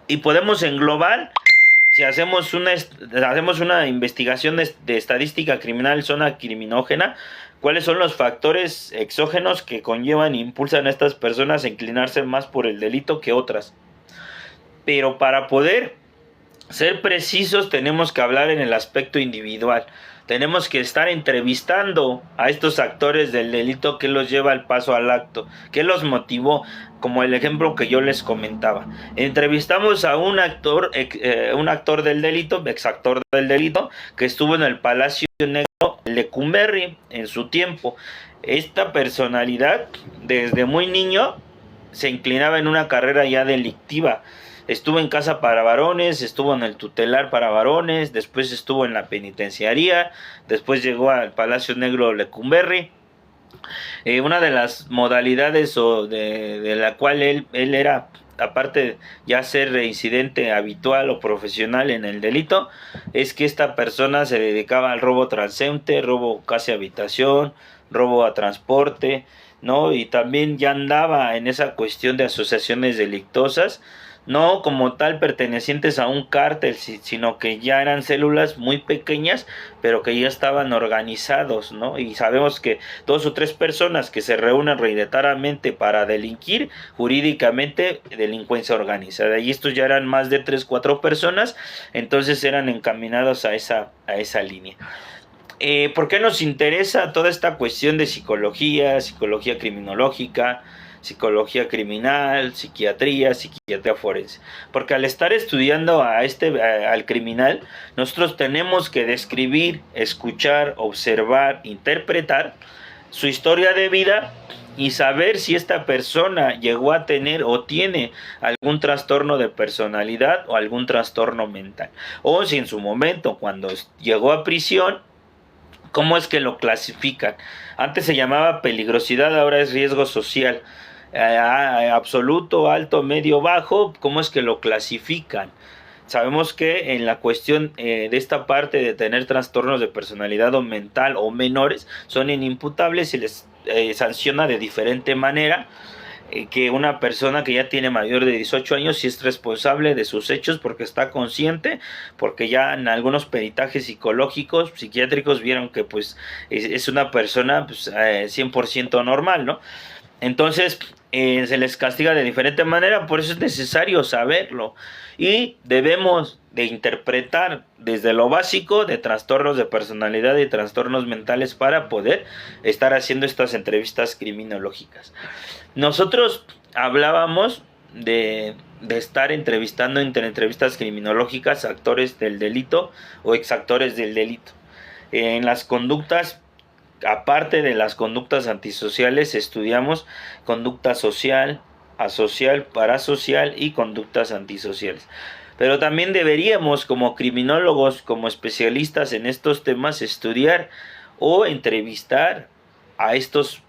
Y podemos englobar, si hacemos una investigación de estadística criminal, zona criminógena, cuáles son los factores exógenos que conllevan e impulsan a estas personas a inclinarse más por el delito que otras. Pero para poder ser precisos tenemos que hablar en el aspecto individual. Tenemos que estar entrevistando a estos actores del delito, que los lleva al paso al acto, qué los motivó, como el ejemplo que yo les comentaba. Entrevistamos a un actor del delito, exactor del delito, que estuvo en el Palacio Negro de Lecumberri en su tiempo. Esta personalidad, desde muy niño, se inclinaba en una carrera ya delictiva. Estuvo en casa para varones, estuvo en el tutelar para varones, después estuvo en la penitenciaría, después llegó al Palacio Negro Lecumberri. Una de las modalidades de la cual él era, aparte ya ser reincidente habitual o profesional en el delito, es que esta persona se dedicaba al robo transeúnte, robo casi habitación, robo a transporte, ¿no? Y también ya andaba en esa cuestión de asociaciones delictosas, no como tal pertenecientes a un cártel, sino que ya eran células muy pequeñas, pero que ya estaban organizados, ¿no? Y sabemos que 2 o 3 personas que se reúnen reiteradamente para delinquir, jurídicamente delincuencia organizada, y estos ya eran más de 3 o 4 personas, entonces eran encaminados a esa línea. ¿Por qué nos interesa toda esta cuestión de psicología criminológica, psicología criminal, psiquiatría forense? Porque al estar estudiando al criminal, nosotros tenemos que describir, escuchar, observar, interpretar su historia de vida y saber si esta persona llegó a tener o tiene algún trastorno de personalidad o algún trastorno mental, o si en su momento, cuando llegó a prisión, ¿cómo es que lo clasifican? Antes se llamaba peligrosidad, ahora es riesgo social. Absoluto, alto, medio, bajo, ¿cómo es que lo clasifican? Sabemos que en la cuestión de esta parte de tener trastornos de personalidad o mental o menores, son inimputables y les sanciona de diferente manera que una persona que ya tiene mayor de 18 años, si es responsable de sus hechos porque está consciente, porque ya en algunos peritajes psicológicos, psiquiátricos, vieron que pues es una persona pues, 100% normal, ¿no? Entonces se les castiga de diferente manera, por eso es necesario saberlo y debemos de interpretar desde lo básico de trastornos de personalidad y trastornos mentales para poder estar haciendo estas entrevistas criminológicas. Nosotros hablábamos de estar entrevistando entre entrevistas criminológicas actores del delito o exactores del delito. En las conductas, aparte de las conductas antisociales, estudiamos conducta social, asocial, parasocial y conductas antisociales. Pero también deberíamos, como criminólogos, como especialistas en estos temas, estudiar o entrevistar a estos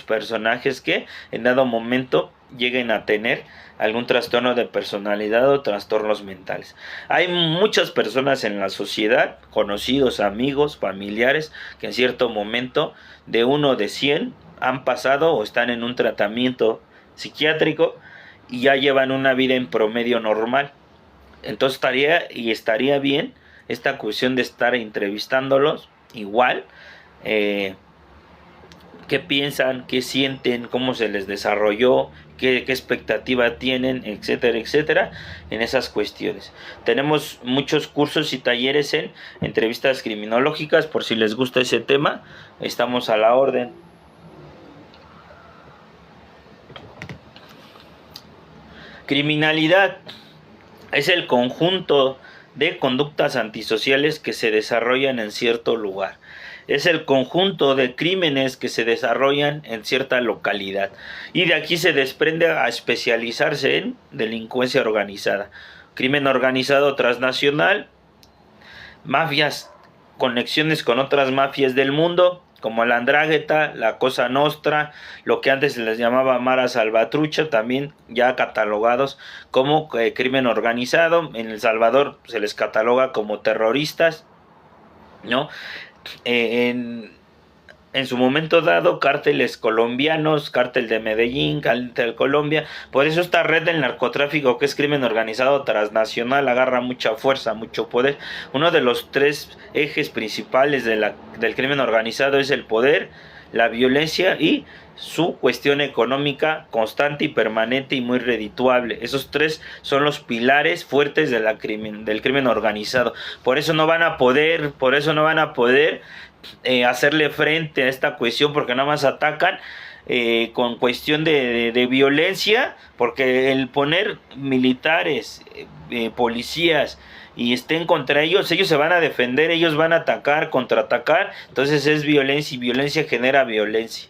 personajes que en dado momento lleguen a tener algún trastorno de personalidad o trastornos mentales. Hay muchas personas en la sociedad, conocidos, amigos, familiares, que en cierto momento de 1 de 100 han pasado o están en un tratamiento psiquiátrico y ya llevan una vida en promedio normal. Entonces estaría bien esta cuestión de estar entrevistándolos igual, qué piensan, qué sienten, cómo se les desarrolló, qué expectativa tienen, etcétera, etcétera, en esas cuestiones. Tenemos muchos cursos y talleres en entrevistas criminológicas, por si les gusta ese tema, estamos a la orden. Criminalidad es el conjunto de conductas antisociales que se desarrollan en cierto lugar. Es el conjunto de crímenes que se desarrollan en cierta localidad. Y de aquí se desprende a especializarse en delincuencia organizada. Crimen organizado transnacional, mafias, conexiones con otras mafias del mundo, como la Andrágueta, la Cosa Nostra, lo que antes se les llamaba Mara Salvatrucha, también ya catalogados como crimen organizado. En El Salvador se les cataloga como terroristas, ¿no? En su momento dado, cárteles colombianos, cártel de Medellín, cártel Colombia. Por eso esta red del narcotráfico, que es crimen organizado transnacional, agarra mucha fuerza, mucho poder. Uno de los 3 ejes principales del crimen organizado es el poder, la violencia y su cuestión económica constante y permanente y muy redituable. Esos 3 son los pilares fuertes del crimen organizado. Por eso no van a poder hacerle frente a esta cuestión, porque nada más atacan con cuestión de violencia, porque el poner militares, policías y estén contra ellos se van a defender, ellos van a atacar, contraatacar, entonces es violencia y violencia genera violencia.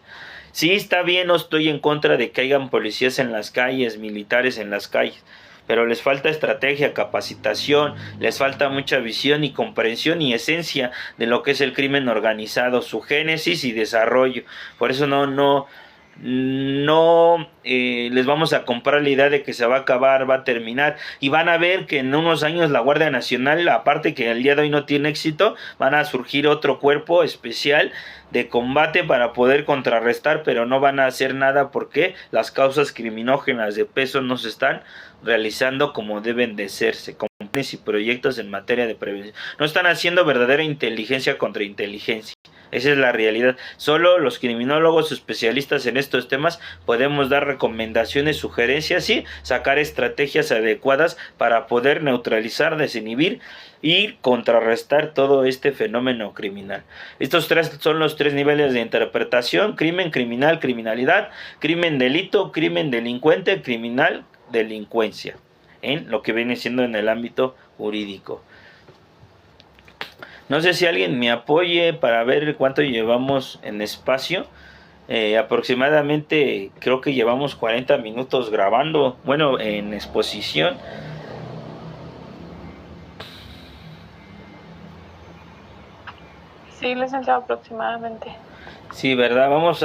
Sí, está bien, no estoy en contra de que hayan policías en las calles, militares en las calles, pero les falta estrategia, capacitación, les falta mucha visión y comprensión y esencia de lo que es el crimen organizado, su génesis y desarrollo. Por eso no les vamos a comprar la idea de que se va a acabar, va a terminar, y van a ver que en unos años la Guardia Nacional, aparte que el día de hoy no tiene éxito, van a surgir otro cuerpo especial de combate para poder contrarrestar, pero no van a hacer nada porque las causas criminógenas de peso no se están realizando como deben de serse, con planes y proyectos en materia de prevención. No están haciendo verdadera inteligencia contra inteligencia. Esa es la realidad. Solo los criminólogos especialistas en estos temas podemos dar recomendaciones, sugerencias y sacar estrategias adecuadas para poder neutralizar, desinhibir y contrarrestar todo este fenómeno criminal. Estos 3 son los 3 niveles de interpretación: crimen, criminal, criminalidad; crimen, delito; crimen, delincuente; criminal, delincuencia, en lo que viene siendo en el ámbito jurídico. No sé si alguien me apoye para ver cuánto llevamos en espacio. Aproximadamente creo que llevamos 40 minutos grabando, bueno, en exposición. Sí, licenciado, aproximadamente. Sí, ¿verdad? Vamos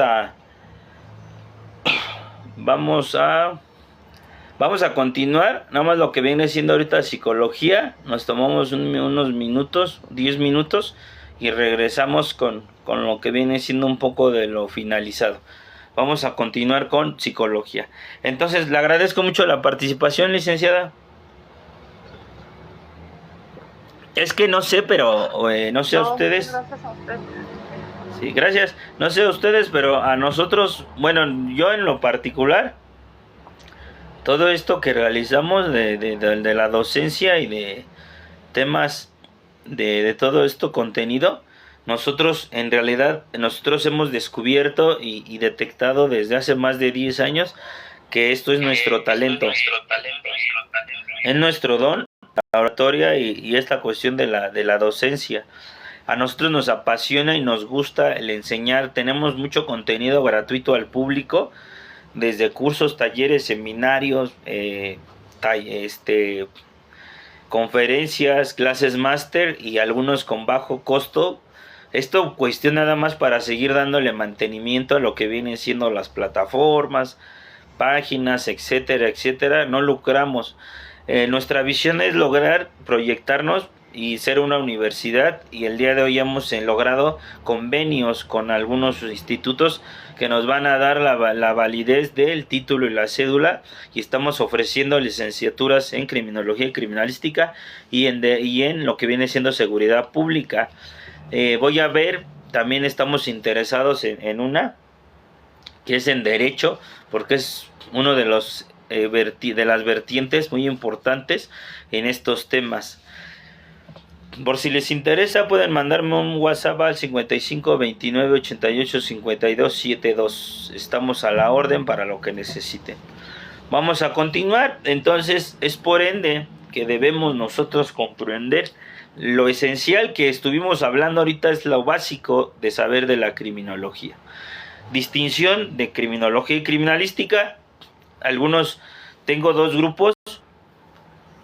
a continuar, nada más lo que viene siendo ahorita psicología. Nos tomamos unos minutos, 10 minutos, y regresamos con lo que viene siendo un poco de lo finalizado. Vamos a continuar con psicología. Entonces, le agradezco mucho la participación, licenciada. Es que no sé, pero no sé a ustedes. Gracias a usted. Sí, gracias. No sé a ustedes, pero a nosotros, bueno, yo en lo particular, todo esto que realizamos de la docencia y de temas de todo esto contenido, nosotros en realidad hemos descubierto y detectado desde hace más de 10 años que esto es nuestro talento. Es nuestro don, la oratoria y esta cuestión de la docencia. A nosotros nos apasiona y nos gusta el enseñar. Tenemos mucho contenido gratuito al público, desde cursos, talleres, seminarios, conferencias, clases máster y algunos con bajo costo. Esto cuestión nada más para seguir dándole mantenimiento a lo que vienen siendo las plataformas, páginas, etcétera, etcétera. No lucramos. Nuestra visión es lograr proyectarnos y ser una universidad, y el día de hoy hemos logrado convenios con algunos institutos que nos van a dar la validez del título y la cédula, y estamos ofreciendo licenciaturas en criminología y criminalística y en lo que viene siendo seguridad pública. Voy a ver, también estamos interesados en una que es en derecho, porque es uno de los de las vertientes muy importantes en estos temas. Por si les interesa, pueden mandarme un WhatsApp al 55 29 88 52 72. Estamos a la orden para lo que necesiten. Vamos a continuar. Entonces, es por ende que debemos nosotros comprender lo esencial que estuvimos hablando ahorita. Es lo básico de saber de la criminología. Distinción de criminología y criminalística. Tengo dos grupos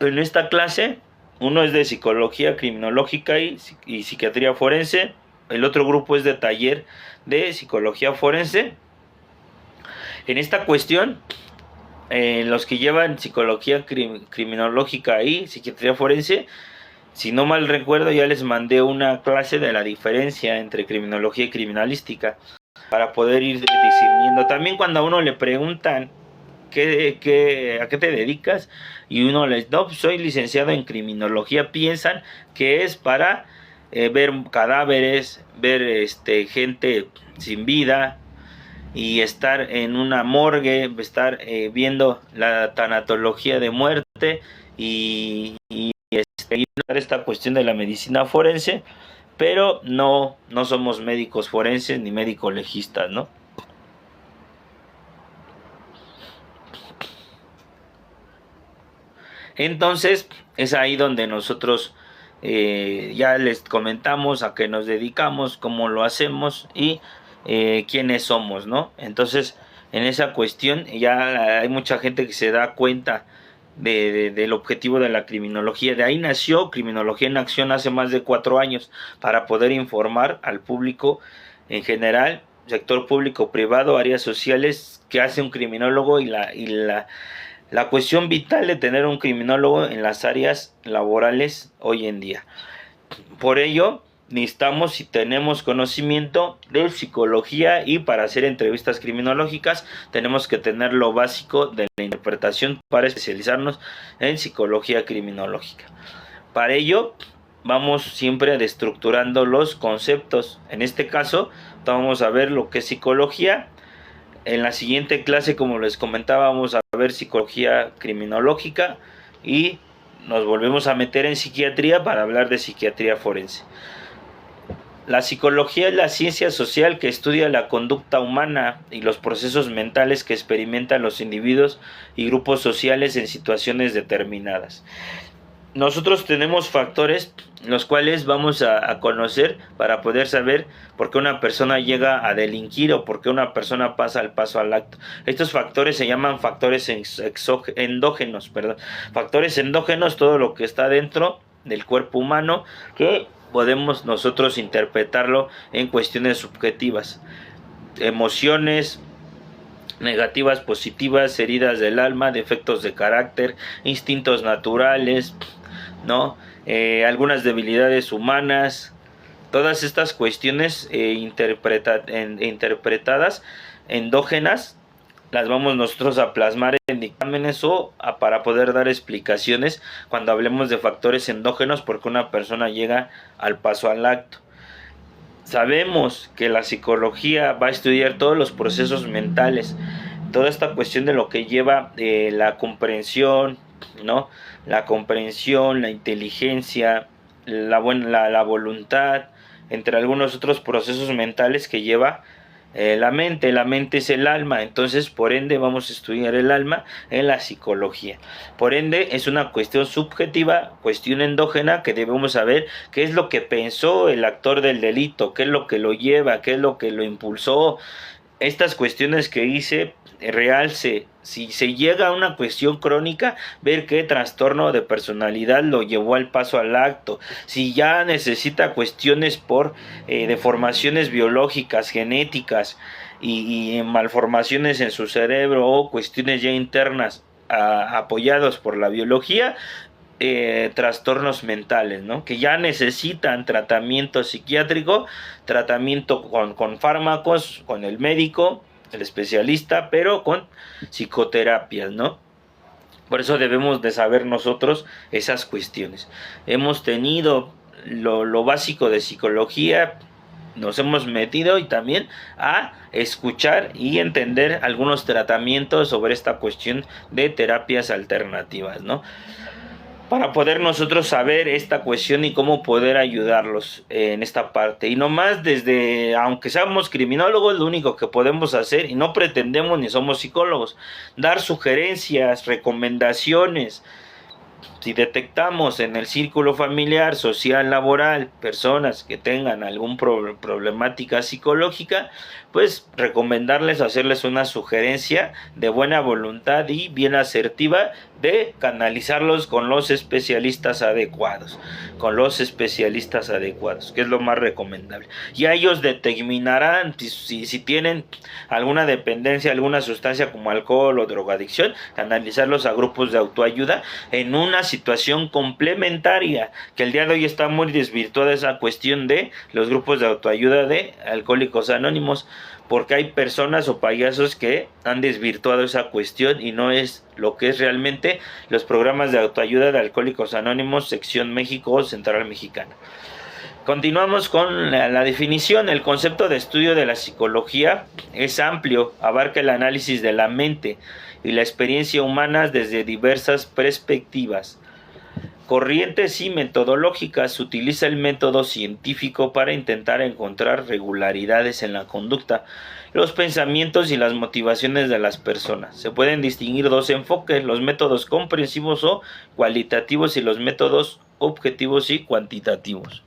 en esta clase. Uno es de psicología criminológica y psiquiatría forense. El otro grupo es de taller de psicología forense. En esta cuestión, los que llevan psicología criminológica y psiquiatría forense, si no mal recuerdo, ya les mandé una clase de la diferencia entre criminología y criminalística para poder ir discerniendo. También cuando a uno le preguntan ¿a qué te dedicas? Y uno les no, pues soy licenciado en criminología, piensan que es para ver cadáveres, ver gente sin vida y estar en una morgue, estar viendo la tanatología de muerte y esta cuestión de la medicina forense, pero no somos médicos forenses ni médicos legistas, ¿no? Entonces es ahí donde nosotros ya les comentamos a qué nos dedicamos, cómo lo hacemos y quiénes somos, ¿no? Entonces en esa cuestión ya hay mucha gente que se da cuenta del objetivo de la criminología. De ahí nació Criminología en Acción hace más de 4 años, para poder informar al público en general, sector público, privado, áreas sociales, qué hace un criminólogo y la cuestión vital de tener un criminólogo en las áreas laborales hoy en día. Por ello, necesitamos y tenemos conocimiento de psicología, y para hacer entrevistas criminológicas tenemos que tener lo básico de la interpretación para especializarnos en psicología criminológica. Para ello, vamos siempre destructurando los conceptos. En este caso, vamos a ver lo que es psicología. En la siguiente clase, como les comentaba, vamos a ver psicología criminológica y nos volvemos a meter en psiquiatría para hablar de psiquiatría forense. La psicología es la ciencia social que estudia la conducta humana y los procesos mentales que experimentan los individuos y grupos sociales en situaciones determinadas. Nosotros tenemos factores los cuales vamos a conocer para poder saber por qué una persona llega a delinquir o por qué una persona pasa al paso al acto. Estos factores se llaman factores endógenos, Factores endógenos, todo lo que está dentro del cuerpo humano, que podemos nosotros interpretarlo en cuestiones subjetivas. Emociones negativas, positivas, heridas del alma, defectos de carácter, instintos naturales, ¿no? Algunas debilidades humanas. Todas estas cuestiones interpretadas, endógenas, las vamos nosotros a plasmar en dictámenes o para poder dar explicaciones cuando hablemos de factores endógenos, porque una persona llega al paso al acto. Sabemos que la psicología va a estudiar todos los procesos mentales, toda esta cuestión de lo que lleva la comprensión, ¿no? La comprensión, la inteligencia, la voluntad, entre algunos otros procesos mentales que lleva la mente. La mente es el alma, entonces por ende vamos a estudiar el alma en la psicología. Por ende es una cuestión subjetiva, cuestión endógena, que debemos saber qué es lo que pensó el actor del delito, qué es lo que lo lleva, qué es lo que lo impulsó. Estas cuestiones que hice si se llega a una cuestión crónica, ver qué trastorno de personalidad lo llevó al paso al acto. Si ya necesita cuestiones por deformaciones biológicas, genéticas y malformaciones en su cerebro o cuestiones ya internas apoyados por la biología, trastornos mentales, ¿no? Que ya necesitan tratamiento psiquiátrico, tratamiento con fármacos, con el médico, el especialista, pero con psicoterapias, ¿no? Por eso debemos de saber nosotros esas cuestiones. Hemos tenido lo básico de psicología, nos hemos metido y también a escuchar y entender algunos tratamientos sobre esta cuestión de terapias alternativas, ¿no? Para poder nosotros saber esta cuestión y cómo poder ayudarlos en esta parte. Y no más desde, aunque seamos criminólogos, lo único que podemos hacer, y no pretendemos ni somos psicólogos, dar sugerencias, recomendaciones. Si detectamos en el círculo familiar, social, laboral, personas que tengan alguna problemática psicológica, pues recomendarles, hacerles una sugerencia de buena voluntad y bien asertiva de canalizarlos con los especialistas adecuados, que es lo más recomendable. Y a ellos determinarán si tienen alguna dependencia, alguna sustancia como alcohol o drogadicción, canalizarlos a grupos de autoayuda en una situación complementaria, que el día de hoy está muy desvirtuada esa cuestión de los grupos de autoayuda de Alcohólicos Anónimos, porque hay personas o payasos que han desvirtuado esa cuestión y no es lo que es realmente los programas de autoayuda de Alcohólicos Anónimos, sección México o Central Mexicana. Continuamos con la definición. El concepto de estudio de la psicología es amplio, abarca el análisis de la mente y la experiencia humana desde diversas perspectivas. Corrientes y metodológicas. Utiliza el método científico para intentar encontrar regularidades en la conducta, los pensamientos y las motivaciones de las personas. Se pueden distinguir dos enfoques: los métodos comprensivos o cualitativos y los métodos objetivos y cuantitativos.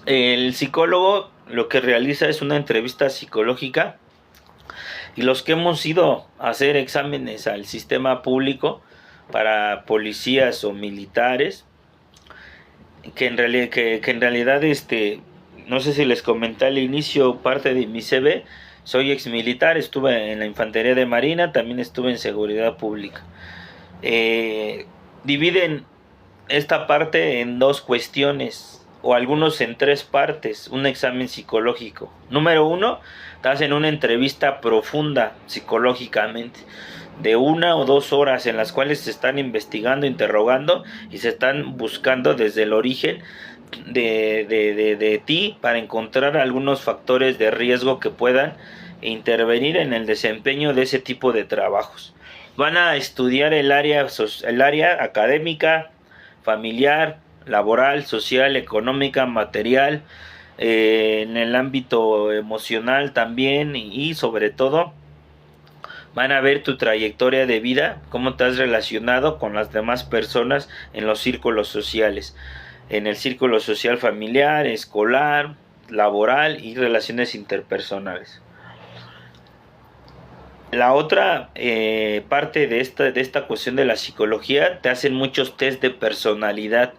El psicólogo lo que realiza es una entrevista psicológica, y los que hemos ido a hacer exámenes al sistema público para policías o militares, que en realidad no sé si les comenté al inicio parte de mi CV, soy exmilitar, estuve en la Infantería de Marina, también estuve en Seguridad Pública. Dividen esta parte en dos cuestiones, o algunos en tres partes: un examen psicológico. Número 1, te hacen una entrevista profunda psicológicamente, de 1 o 2 horas, en las cuales se están investigando, interrogando y se están buscando desde el origen de ti para encontrar algunos factores de riesgo que puedan intervenir en el desempeño de ese tipo de trabajos. Van a estudiar el área académica, familiar, laboral, social, económica, material, en el ámbito emocional también, y sobre todo van a ver tu trayectoria de vida, cómo te has relacionado con las demás personas en los círculos sociales, en el círculo social familiar, escolar, laboral y relaciones interpersonales. La otra parte de esta cuestión de la psicología, te hacen muchos test de personalidad,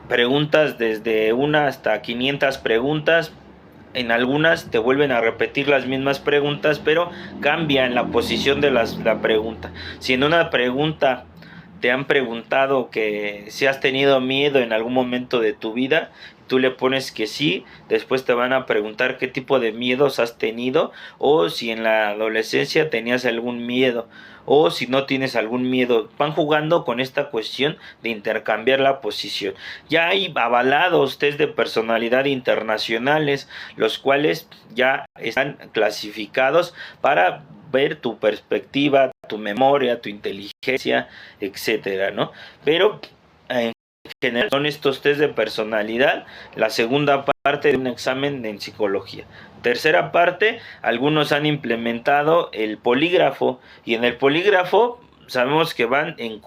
preguntas desde 1 hasta 500 preguntas. En algunas te vuelven a repetir las mismas preguntas, pero cambian la posición de la pregunta. Si en una pregunta te han preguntado que si has tenido miedo en algún momento de tu vida, tú le pones que sí, después te van a preguntar qué tipo de miedos has tenido, o si en la adolescencia tenías algún miedo, o si no tienes algún miedo. Van jugando con esta cuestión de intercambiar la posición. Ya hay avalados test de personalidad internacionales, los cuales ya están clasificados para ver tu perspectiva, tu memoria, tu inteligencia, etcétera, ¿no? Pero en general son estos test de personalidad la segunda parte de un examen en psicología. Tercera parte, algunos han implementado el polígrafo, y en el polígrafo sabemos que van en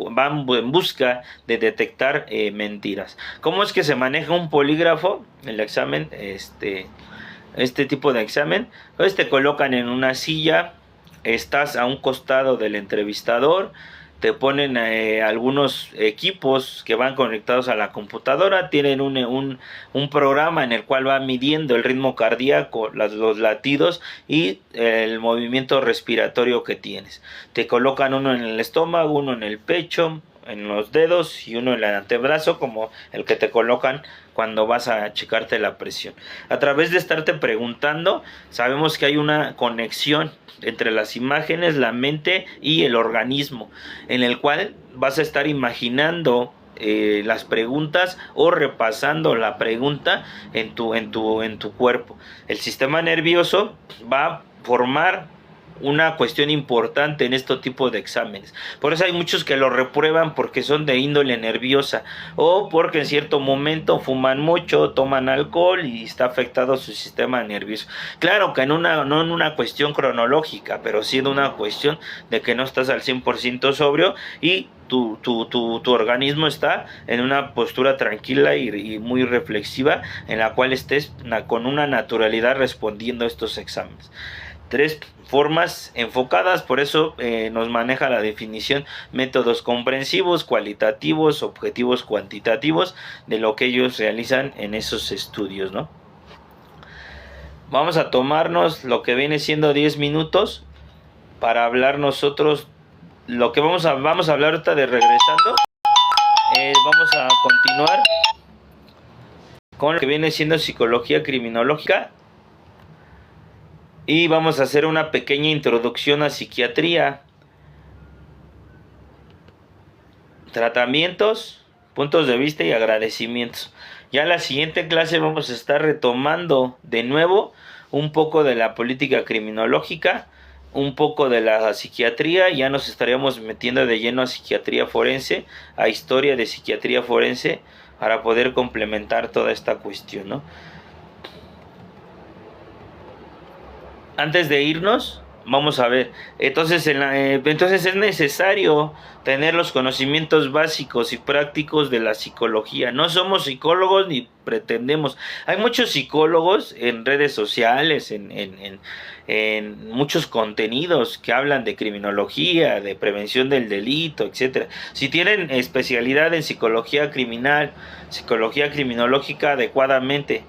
busca de detectar mentiras. ¿Cómo es que se maneja un polígrafo? El examen, este tipo de examen, pues te colocan en una silla, estás a un costado del entrevistador, te ponen algunos equipos que van conectados a la computadora, tienen un programa en el cual va midiendo el ritmo cardíaco, los latidos y el movimiento respiratorio que tienes. Te colocan uno en el estómago, uno en el pecho, en los dedos y uno en el antebrazo, como el que te colocan cuando vas a checarte la presión. A través de estarte preguntando, sabemos que hay una conexión entre las imágenes, la mente y el organismo, en el cual vas a estar imaginando las preguntas o repasando la pregunta en tu cuerpo. El sistema nervioso va a formar una cuestión importante en este tipo de exámenes. Por eso hay muchos que lo reprueban porque son de índole nerviosa o porque en cierto momento fuman mucho, toman alcohol y está afectado su sistema nervioso. Claro que no en una cuestión cronológica, pero sí en una cuestión de que no estás al 100% sobrio y tu organismo está en una postura tranquila y muy reflexiva, en la cual estés con una naturalidad respondiendo a estos exámenes. 3 formas enfocadas, por eso nos maneja la definición: métodos comprensivos, cualitativos, objetivos cuantitativos de lo que ellos realizan en esos estudios, ¿no? Vamos a tomarnos lo que viene siendo 10 minutos para hablar nosotros lo que vamos a hablar ahorita de regresando. Vamos a continuar con lo que viene siendo psicología criminológica. Y vamos a hacer una pequeña introducción a psiquiatría, tratamientos, puntos de vista y agradecimientos. Ya en la siguiente clase vamos a estar retomando de nuevo un poco de la política criminológica, un poco de la psiquiatría. Ya nos estaríamos metiendo de lleno a psiquiatría forense, a historia de psiquiatría forense, para poder complementar toda esta cuestión, ¿no? Antes de irnos, vamos a ver, entonces es necesario tener los conocimientos básicos y prácticos de la psicología. No somos psicólogos ni pretendemos. Hay muchos psicólogos en redes sociales, en muchos contenidos que hablan de criminología, de prevención del delito, etcétera. Si tienen especialidad en psicología criminal, psicología criminológica adecuadamente.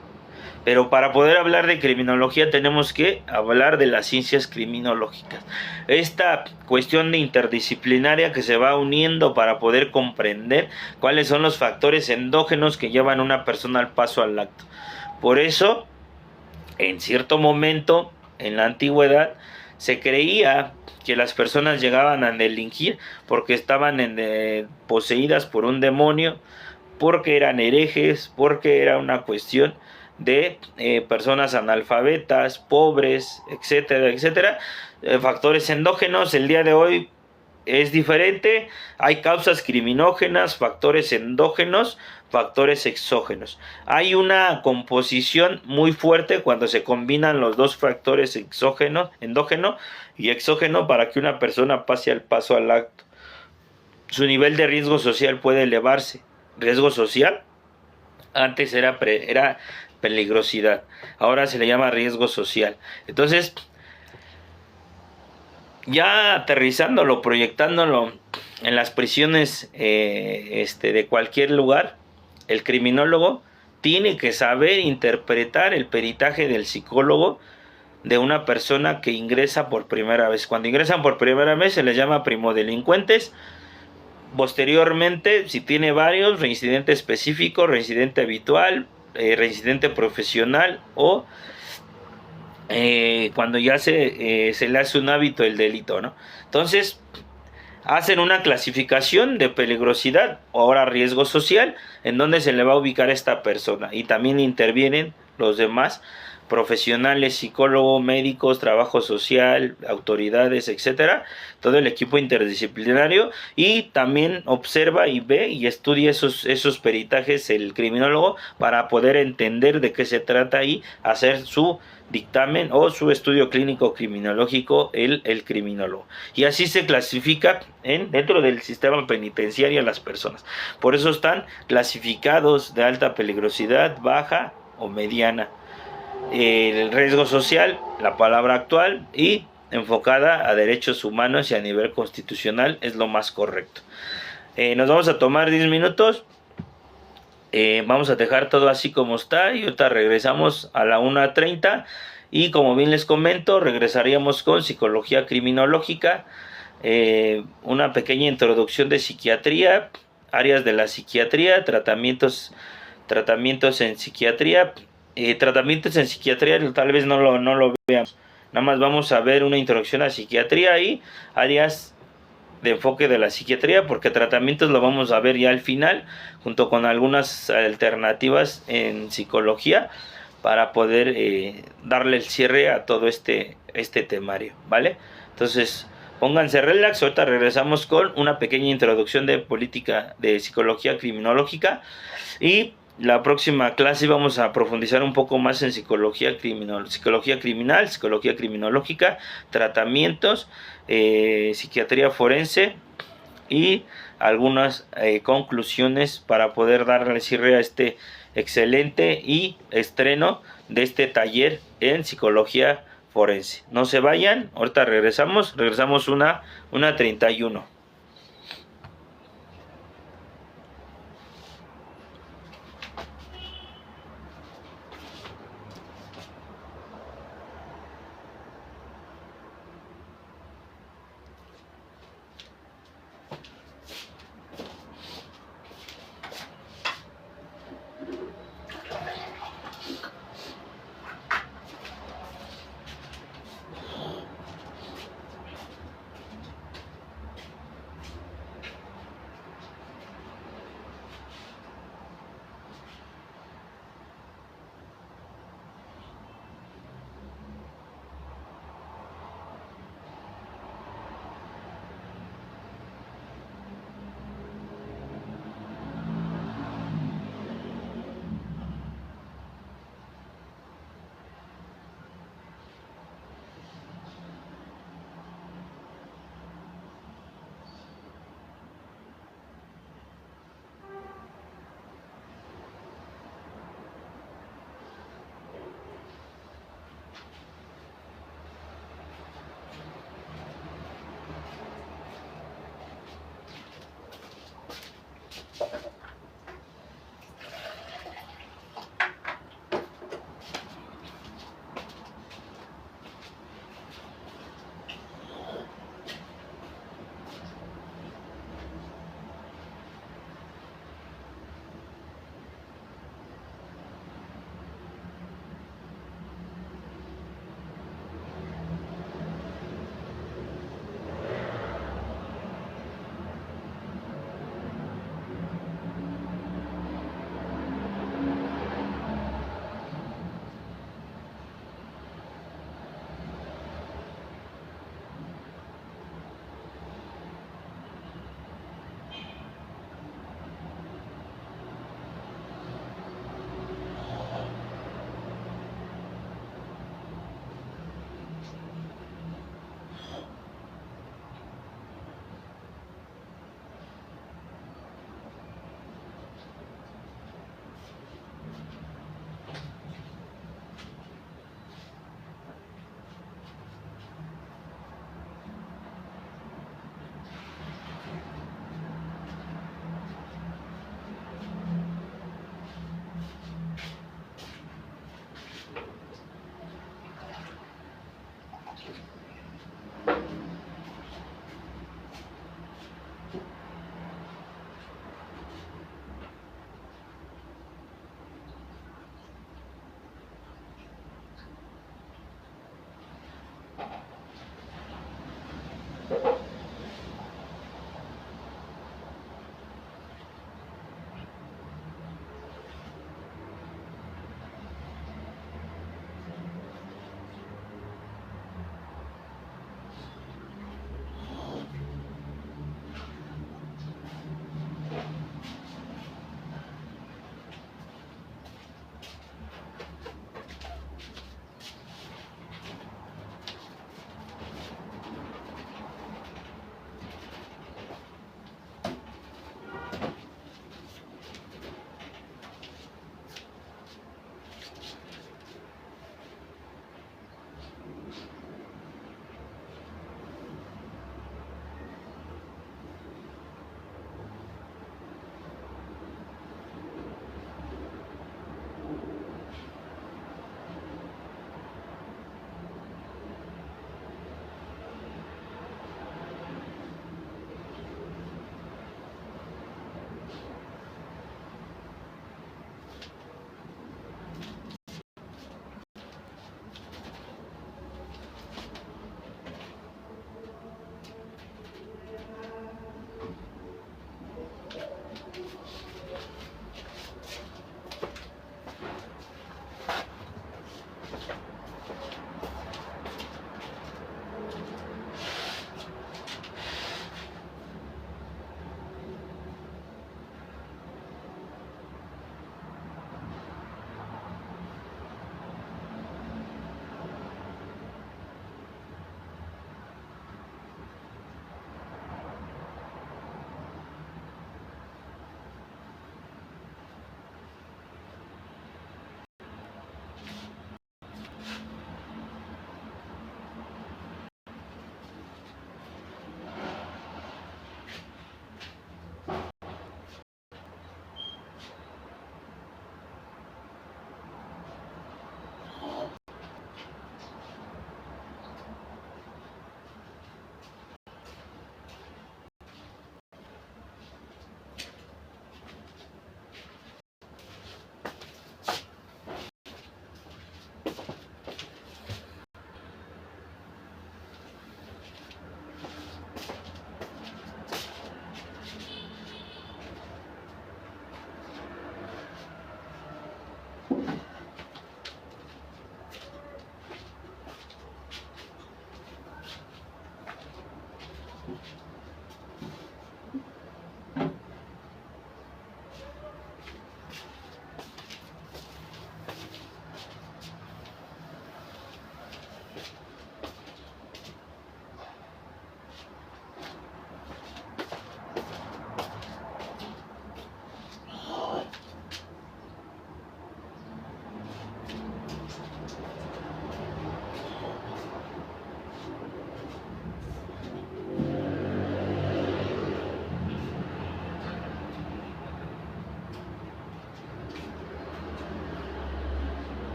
Pero para poder hablar de criminología tenemos que hablar de las ciencias criminológicas. Esta cuestión de interdisciplinaria que se va uniendo para poder comprender cuáles son los factores endógenos que llevan a una persona al paso al acto. Por eso, en cierto momento, en la antigüedad, se creía que las personas llegaban a delinquir porque estaban poseídas por un demonio, porque eran herejes, porque era una cuestión de personas analfabetas, pobres, etcétera, etcétera. Factores endógenos. El día de hoy es diferente. Hay causas criminógenas, factores endógenos, factores exógenos. Hay una composición muy fuerte cuando se combinan los dos factores endógeno y exógeno, para que una persona pase al paso al acto. Su nivel de riesgo social puede elevarse. Riesgo social antes era peligrosidad, ahora se le llama riesgo social. Entonces, ya aterrizándolo, proyectándolo en las prisiones de cualquier lugar, el criminólogo tiene que saber interpretar el peritaje del psicólogo de una persona que ingresa por primera vez. Cuando ingresan por primera vez se les llama primodelincuentes. Posteriormente, si tiene varios, reincidente específico, reincidente habitual, reincidente profesional, o cuando ya se le hace un hábito el delito, ¿no? Entonces hacen una clasificación de peligrosidad o ahora riesgo social, en donde se le va a ubicar a esta persona, y también intervienen los demás profesionales, psicólogos, médicos, trabajo social, autoridades, etcétera, todo el equipo interdisciplinario, y también observa y ve y estudia esos peritajes el criminólogo para poder entender de qué se trata y hacer su dictamen o su estudio clínico criminológico el criminólogo. Y así se clasifica dentro del sistema penitenciario a las personas. Por eso están clasificados de alta peligrosidad, baja o mediana. El riesgo social, la palabra actual, y enfocada a derechos humanos y a nivel constitucional es lo más correcto. Nos vamos a tomar 10 minutos. Vamos a dejar todo así como está y ahorita regresamos a la 1:30 y como bien les comento regresaríamos con psicología criminológica, una pequeña introducción de psiquiatría, áreas de la psiquiatría, tratamientos en psiquiatría. Tratamientos en psiquiatría tal vez no lo veamos, nada más vamos a ver una introducción a psiquiatría y áreas de enfoque de la psiquiatría, porque tratamientos lo vamos a ver ya al final junto con algunas alternativas en psicología para poder darle el cierre a todo este temario, ¿vale? Entonces pónganse relax, ahorita regresamos con una pequeña introducción de política de psicología criminológica y la próxima clase vamos a profundizar un poco más en psicología criminal, psicología criminológica, tratamientos, psiquiatría forense y algunas conclusiones para poder darle cierre a este excelente y estreno de este taller en psicología forense. No se vayan, ahorita regresamos 1:31.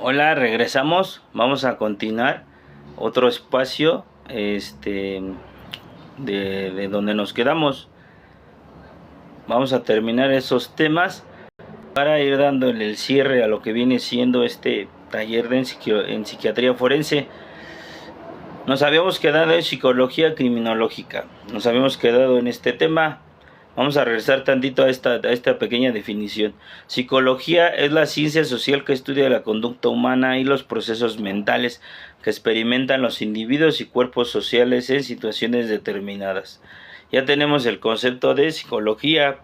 Hola, regresamos. Vamos a continuar otro espacio de donde nos quedamos. Vamos a terminar esos temas para ir dándole el cierre a lo que viene siendo este taller en psiquiatría forense. Nos habíamos quedado en psicología criminológica. Nos habíamos quedado en este tema. Vamos a regresar tantito a esta pequeña definición. Psicología es la ciencia social que estudia la conducta humana y los procesos mentales que experimentan los individuos y cuerpos sociales en situaciones determinadas. Ya tenemos el concepto de psicología,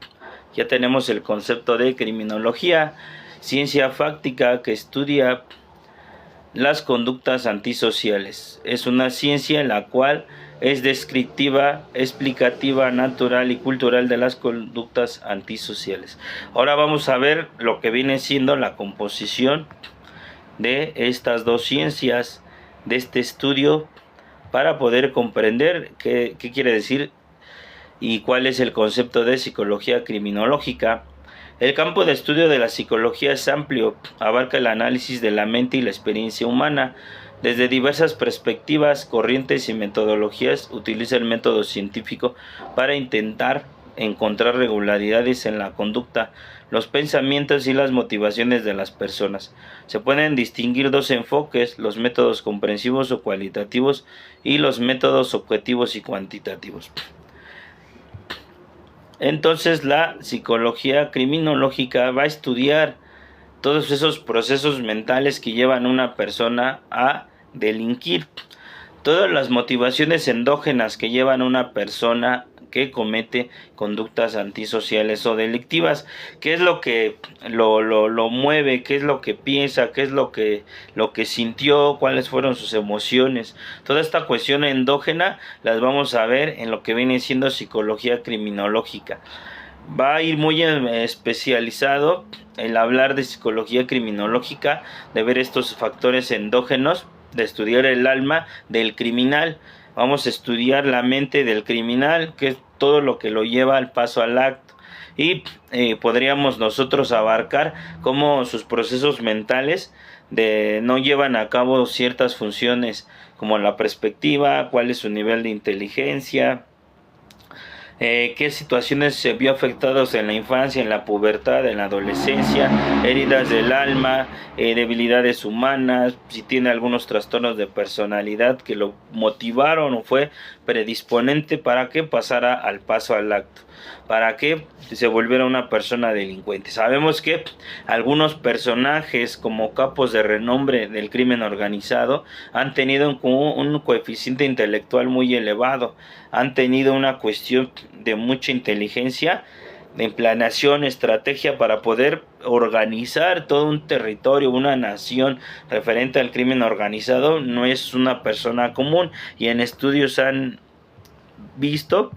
ya tenemos el concepto de criminología, ciencia fáctica que estudia las conductas antisociales. Es una ciencia en la cual es descriptiva, explicativa, natural y cultural de las conductas antisociales. Ahora vamos a ver lo que viene siendo la composición de estas dos ciencias, de este estudio para poder comprender qué quiere decir y cuál es el concepto de psicología criminológica. El campo de estudio de la psicología es amplio, abarca el análisis de la mente y la experiencia humana. Desde diversas perspectivas, corrientes y metodologías, utiliza el método científico para intentar encontrar regularidades en la conducta, los pensamientos y las motivaciones de las personas. Se pueden distinguir dos enfoques: los métodos comprensivos o cualitativos y los métodos objetivos y cuantitativos. Entonces, la psicología criminológica va a estudiar todos esos procesos mentales que llevan a una persona a delinquir, todas las motivaciones endógenas que llevan a una persona que comete conductas antisociales o delictivas. ¿Qué es lo que lo mueve? ¿Qué es lo que piensa? ¿Qué es lo que sintió? ¿Cuáles fueron sus emociones? Toda esta cuestión endógena las vamos a ver en lo que viene siendo psicología criminológica. Va a ir muy especializado el hablar de psicología criminológica, de ver estos factores endógenos, de estudiar el alma del criminal. Vamos a estudiar la mente del criminal, que es todo lo que lo lleva al paso al acto. Y podríamos nosotros abarcar cómo sus procesos mentales no llevan a cabo ciertas funciones, como la perspectiva, cuál es su nivel de inteligencia, qué situaciones se vio afectados en la infancia, en la pubertad, en la adolescencia, heridas del alma, debilidades humanas, si tiene algunos trastornos de personalidad que lo motivaron o fue predisponente para que pasara al paso al acto, para que se volviera una persona delincuente. Sabemos que algunos personajes como capos de renombre del crimen organizado han tenido un coeficiente intelectual muy elevado, han tenido una cuestión de mucha inteligencia, de planeación, estrategia para poder organizar todo un territorio, una nación referente al crimen organizado. No es una persona común, y en estudios han visto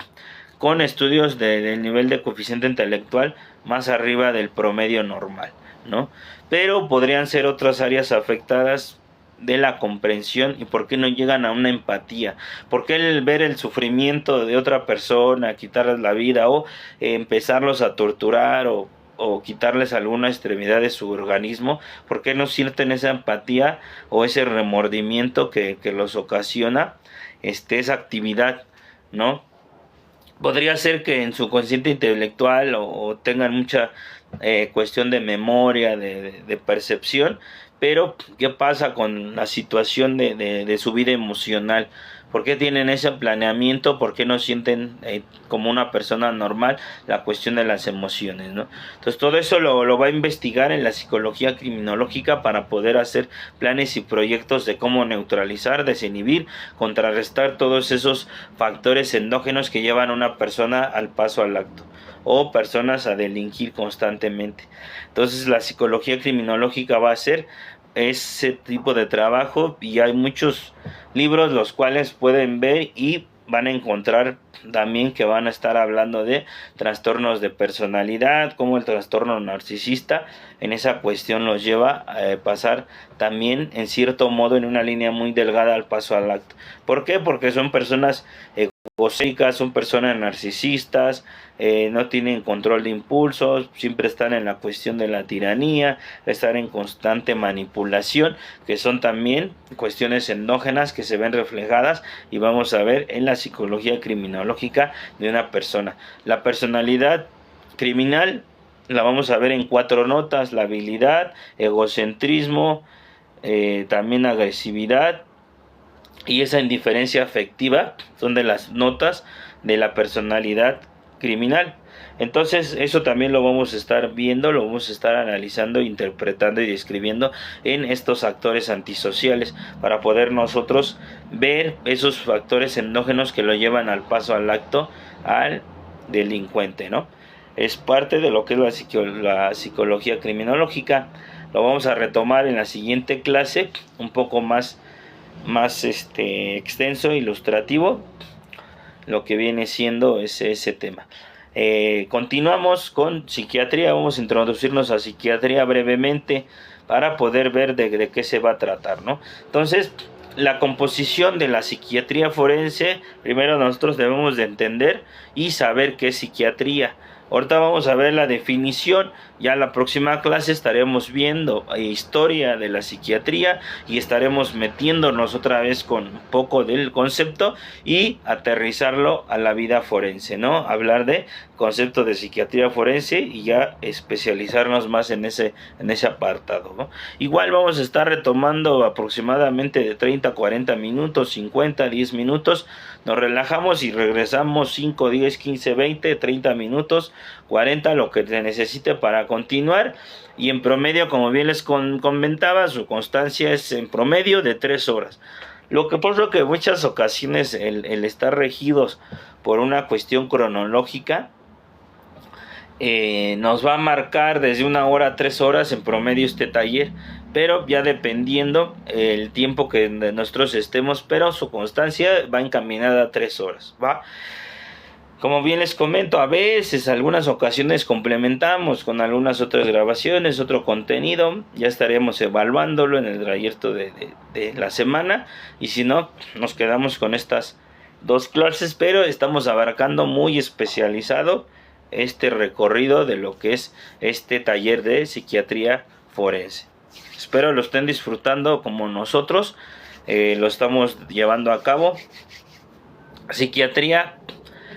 con estudios del nivel de coeficiente intelectual más arriba del promedio normal, ¿no? Pero podrían ser otras áreas afectadas de la comprensión. ¿Y por qué no llegan a una empatía? ¿Por qué el ver el sufrimiento de otra persona, quitarles la vida o empezarlos a torturar o quitarles alguna extremidad de su organismo? ¿Por qué no sienten esa empatía o ese remordimiento que los ocasiona esa actividad, ¿no? Podría ser que en su consciente intelectual o tengan mucha cuestión de memoria, de percepción, pero ¿qué pasa con la situación de su vida emocional? ¿Por qué tienen ese planeamiento? ¿Por qué no sienten como una persona normal la cuestión de las emociones, ¿no? Entonces todo eso lo va a investigar en la psicología criminológica para poder hacer planes y proyectos de cómo neutralizar, desinhibir, contrarrestar todos esos factores endógenos que llevan a una persona al paso al acto o personas a delinquir constantemente. Entonces la psicología criminológica va a ser ese tipo de trabajo, y hay muchos libros los cuales pueden ver y van a encontrar también que van a estar hablando de trastornos de personalidad, como el trastorno narcisista en esa cuestión los lleva a pasar también en cierto modo en una línea muy delgada al paso al acto. ¿Por qué? Porque son personas egocéntricas, son personas narcisistas, no tienen control de impulsos, siempre están en la cuestión de la tiranía, estar en constante manipulación, que son también cuestiones endógenas que se ven reflejadas y vamos a ver en la psicología criminológica de una persona. La personalidad criminal la vamos a ver en 4 notas: la habilidad, egocentrismo, también agresividad y esa indiferencia afectiva. Son de las notas de la personalidad criminal. Entonces eso también lo vamos a estar viendo, lo vamos a estar analizando, interpretando y describiendo en estos actores antisociales, para poder nosotros ver esos factores endógenos que lo llevan al paso al acto al delincuente, ¿no? Es parte de lo que es la psicología criminológica. Lo vamos a retomar en la siguiente clase, un poco más extenso, ilustrativo, lo que viene siendo ese tema. Continuamos con psiquiatría. Vamos a introducirnos a psiquiatría brevemente para poder ver de qué se va a tratar, ¿no? Entonces, la composición de la psiquiatría forense, primero nosotros debemos de entender y saber qué es psiquiatría. Ahorita vamos a ver la definición, ya en la próxima clase estaremos viendo historia de la psiquiatría y estaremos metiéndonos otra vez con un poco del concepto y aterrizarlo a la vida forense, ¿no? Hablar de concepto de psiquiatría forense y ya especializarnos más en ese apartado, ¿no? Igual vamos a estar retomando aproximadamente de 30 a 40 minutos, 50, 10 minutos, nos relajamos y regresamos 5, 10, 15, 20, 30 minutos, 40, lo que se necesite para continuar. Y en promedio, como bien les comentaba, su constancia es en promedio de 3 horas. Lo que pasa que en muchas ocasiones el estar regidos por una cuestión cronológica nos va a marcar desde 1 hora a 3 horas en promedio este taller, pero ya dependiendo el tiempo que nosotros estemos, pero su constancia va encaminada a 3 horas, ¿va? Como bien les comento, a veces, algunas ocasiones complementamos con algunas otras grabaciones, otro contenido, ya estaremos evaluándolo en el trayecto de la semana, y si no, nos quedamos con estas 2 clases, pero estamos abarcando muy especializado este recorrido de lo que es este taller de psiquiatría forense. Espero lo estén disfrutando como nosotros lo estamos llevando a cabo. Psiquiatría,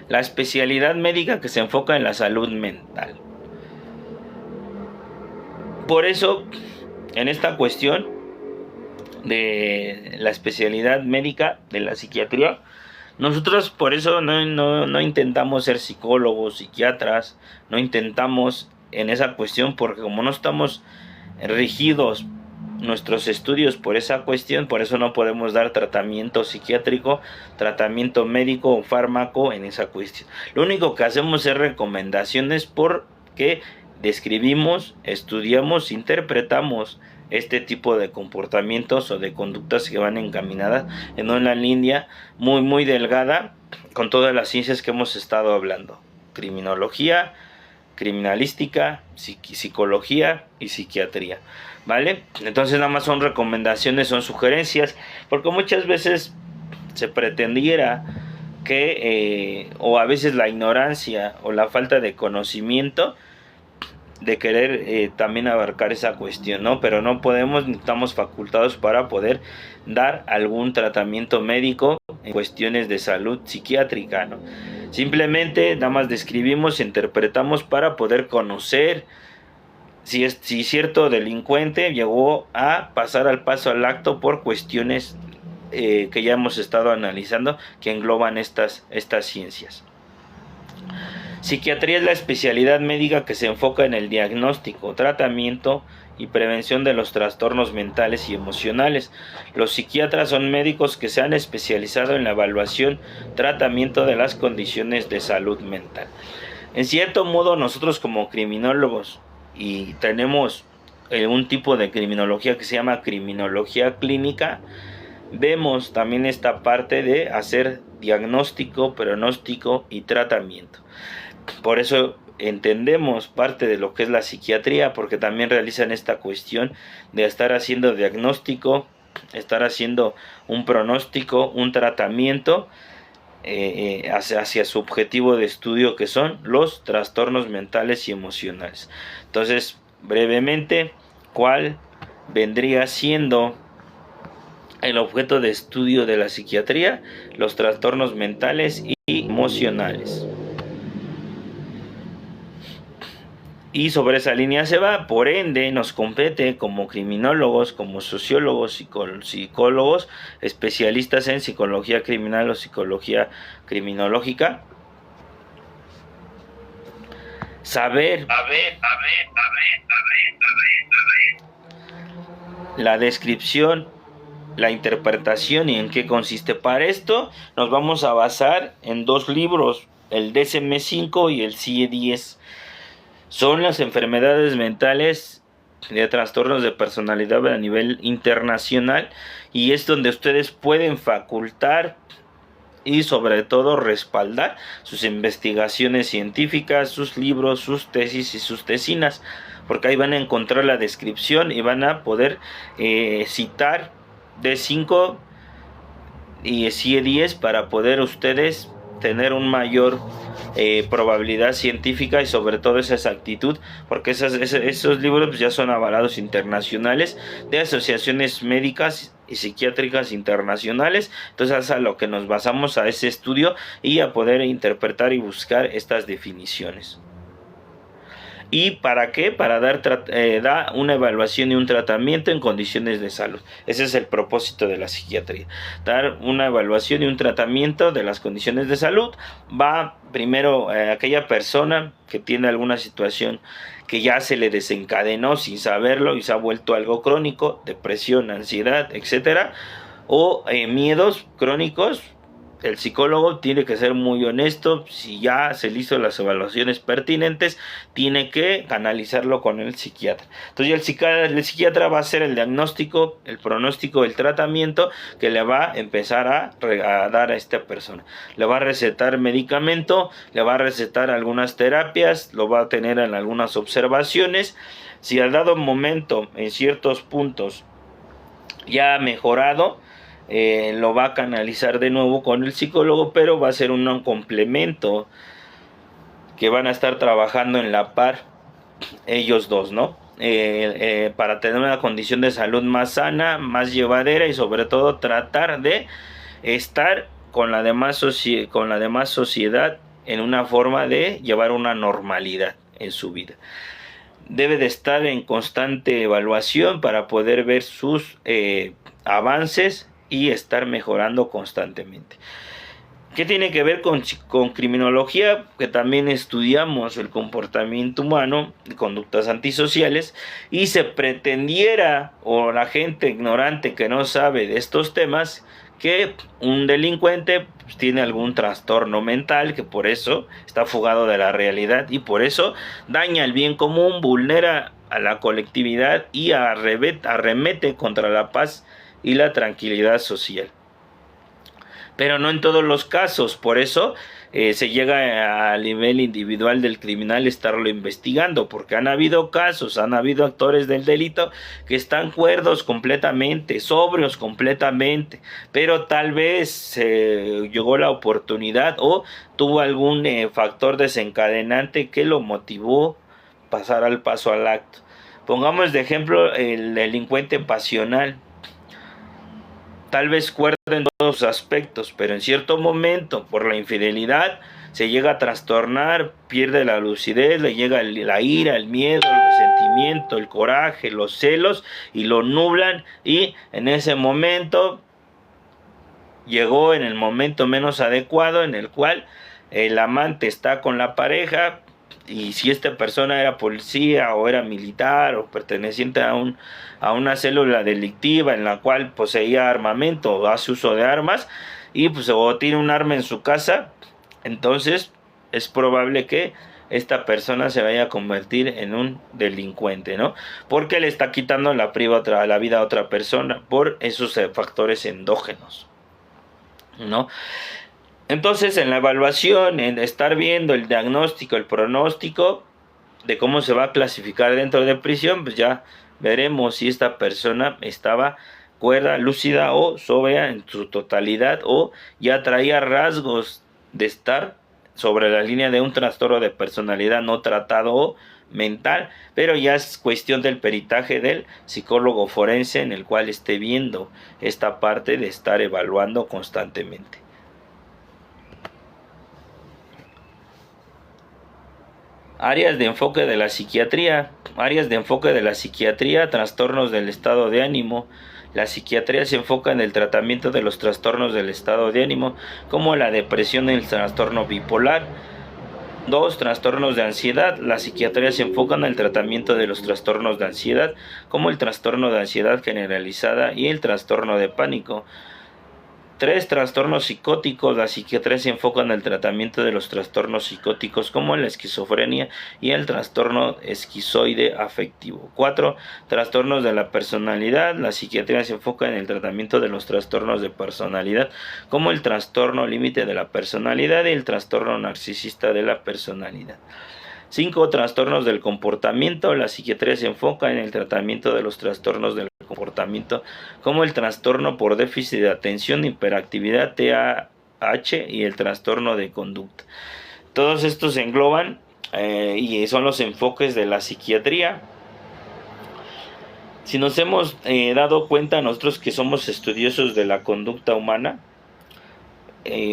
la especialidad médica que se enfoca en la salud mental. Por eso, en esta cuestión de la especialidad médica de la psiquiatría, nosotros por eso no intentamos ser psicólogos, psiquiatras, no intentamos en esa cuestión, porque como no estamos rigidos nuestros estudios por esa cuestión, por eso no podemos dar tratamiento psiquiátrico, tratamiento médico o fármaco en esa cuestión. Lo único que hacemos es recomendaciones porque describimos, estudiamos, interpretamos este tipo de comportamientos o de conductas que van encaminadas en una línea muy delgada con todas las ciencias que hemos estado hablando: criminología, criminalística, psicología y psiquiatría, ¿vale? Entonces nada más son recomendaciones, son sugerencias, porque muchas veces se pretendiera que o a veces la ignorancia o la falta de conocimiento de querer también abarcar esa cuestión, ¿no? Pero no podemos, ni estamos facultados para poder dar algún tratamiento médico en cuestiones de salud psiquiátrica, ¿no? Simplemente nada más describimos, interpretamos para poder conocer si cierto delincuente llegó a pasar al paso al acto por cuestiones que ya hemos estado analizando, que engloban estas ciencias. Psiquiatría es la especialidad médica que se enfoca en el diagnóstico, tratamiento y prevención de los trastornos mentales y emocionales. Los psiquiatras son médicos que se han especializado en la evaluación, tratamiento de las condiciones de salud mental. En cierto modo, nosotros como criminólogos, y tenemos un tipo de criminología que se llama criminología clínica, vemos también esta parte de hacer diagnóstico, pronóstico y tratamiento. Por eso entendemos parte de lo que es la psiquiatría, porque también realizan esta cuestión de estar haciendo diagnóstico, estar haciendo un pronóstico, un tratamiento hacia su objetivo de estudio, que son los trastornos mentales y emocionales. Entonces, brevemente, ¿cuál vendría siendo el objeto de estudio de la psiquiatría? Los trastornos mentales y emocionales. Y sobre esa línea se va, por ende nos compete como criminólogos, como sociólogos, psicólogos, especialistas en psicología criminal o psicología criminológica, saber la descripción, la interpretación y en qué consiste. Para esto nos vamos a basar en 2 libros, el DSM-5 y el CIE-10. Son las enfermedades mentales de trastornos de personalidad a nivel internacional, y es donde ustedes pueden facultar y sobre todo respaldar sus investigaciones científicas, sus libros, sus tesis y sus tesinas, porque ahí van a encontrar la descripción y van a poder citar de 5 y CIE-10 para poder ustedes tener un mayor probabilidad científica y sobre todo esa exactitud, porque esos libros pues, ya son avalados internacionales de asociaciones médicas y psiquiátricas internacionales. Entonces es a lo que nos basamos, a ese estudio y a poder interpretar y buscar estas definiciones. ¿Y para qué? Para dar una evaluación y un tratamiento en condiciones de salud. Ese es el propósito de la psiquiatría. Dar una evaluación y un tratamiento de las condiciones de salud. Va primero aquella persona que tiene alguna situación que ya se le desencadenó sin saberlo y se ha vuelto algo crónico, depresión, ansiedad, etcétera, o miedos crónicos. El psicólogo tiene que ser muy honesto. Si ya se le hizo las evaluaciones pertinentes, tiene que canalizarlo con el psiquiatra. Entonces el psiquiatra va a hacer el diagnóstico, el pronóstico, el tratamiento que le va a empezar a dar a esta persona. Le va a recetar medicamento, le va a recetar algunas terapias, lo va a tener en algunas observaciones. Si al dado momento, en ciertos puntos, ya ha mejorado, lo va a canalizar de nuevo con el psicólogo, pero va a ser un complemento que van a estar trabajando en la par ellos dos, ¿no? Para tener una condición de salud más sana, más llevadera y sobre todo tratar de estar con la demás sociedad en una forma de llevar una normalidad en su vida. Debe de estar en constante evaluación para poder ver sus avances y estar mejorando constantemente. ¿Qué tiene que ver con criminología? Que también estudiamos el comportamiento humano, conductas antisociales, y se pretendiera, o la gente ignorante que no sabe de estos temas, que un delincuente pues, tiene algún trastorno mental, que por eso está fugado de la realidad y por eso daña el bien común, vulnera a la colectividad y arremete contra la paz y la tranquilidad social. Pero no en todos los casos, por eso se llega al nivel individual del criminal estarlo investigando, porque han habido casos, han habido actores del delito que están cuerdos completamente, sobrios completamente, pero tal vez llegó la oportunidad o tuvo algún factor desencadenante que lo motivó a pasar al paso al acto. Pongamos de ejemplo el delincuente pasional. Tal vez cuerda en todos los aspectos, pero en cierto momento, por la infidelidad, se llega a trastornar, pierde la lucidez, le llega la ira, el miedo, el resentimiento, el coraje, los celos, y lo nublan, y en ese momento llegó en el momento menos adecuado, en el cual el amante está con la pareja, y si esta persona era policía o era militar o perteneciente a una célula delictiva en la cual poseía armamento o hace uso de armas y pues o tiene un arma en su casa, entonces es probable que esta persona se vaya a convertir en un delincuente, ¿no? Porque le está quitando la vida a otra persona por esos factores endógenos, ¿no? Entonces, en la evaluación, en estar viendo el diagnóstico, el pronóstico de cómo se va a clasificar dentro de prisión, pues ya veremos si esta persona estaba cuerda, lúcida o sobria en su totalidad o ya traía rasgos de estar sobre la línea de un trastorno de personalidad no tratado o mental, pero ya es cuestión del peritaje del psicólogo forense en el cual esté viendo esta parte de estar evaluando constantemente. Áreas de enfoque de la psiquiatría. Áreas de enfoque de la psiquiatría, trastornos del estado de ánimo. La psiquiatría se enfoca en el tratamiento de los trastornos del estado de ánimo, como la depresión y el trastorno bipolar. 2. Trastornos de ansiedad. La psiquiatría se enfoca en el tratamiento de los trastornos de ansiedad, como el trastorno de ansiedad generalizada y el trastorno de pánico. 3. Trastornos psicóticos. La psiquiatría se enfoca en el tratamiento de los trastornos psicóticos como la esquizofrenia y el trastorno esquizoide afectivo. 4. Trastornos de la personalidad. La psiquiatría se enfoca en el tratamiento de los trastornos de personalidad como el trastorno límite de la personalidad y el trastorno narcisista de la personalidad. 5. Trastornos del comportamiento. La psiquiatría se enfoca en el tratamiento de los trastornos del comportamiento comportamiento, como el trastorno por déficit de atención, hiperactividad, TDAH y el trastorno de conducta. Todos estos se engloban y son los enfoques de la psiquiatría. Si nos hemos dado cuenta nosotros que somos estudiosos de la conducta humana,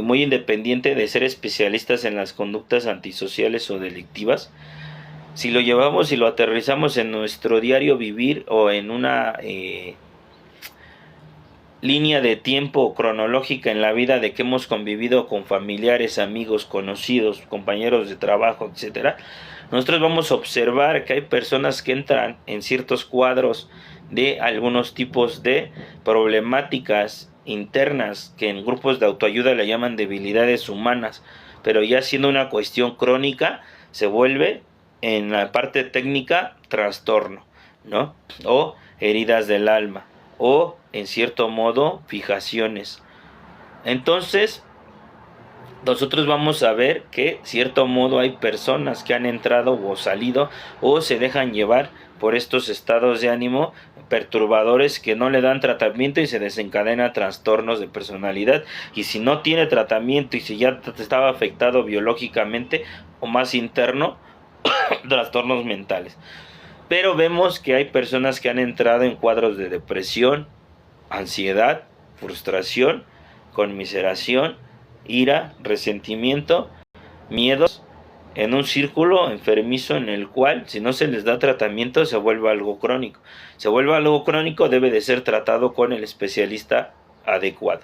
muy independiente de ser especialistas en las conductas antisociales o delictivas, si lo llevamos y lo aterrizamos en nuestro diario vivir o en una línea de tiempo cronológica en la vida de que hemos convivido con familiares, amigos, conocidos, compañeros de trabajo, etcétera, nosotros vamos a observar que hay personas que entran en ciertos cuadros de algunos tipos de problemáticas internas que en grupos de autoayuda le llaman debilidades humanas, pero ya siendo una cuestión crónica se vuelve en la parte técnica trastorno, ¿no? O heridas del alma, o en cierto modo fijaciones. Entonces nosotros vamos a ver que cierto modo hay personas que han entrado o salido o se dejan llevar por estos estados de ánimo perturbadores que no le dan tratamiento y se desencadena trastornos de personalidad, y si no tiene tratamiento y si ya estaba afectado biológicamente o más interno, trastornos mentales. Pero vemos que hay personas que han entrado en cuadros de depresión, ansiedad, frustración, conmiseración, ira, resentimiento, miedos, en un círculo enfermizo en el cual, si no se les da tratamiento, se vuelve algo crónico. Se vuelve algo crónico, debe de ser tratado con el especialista adecuado.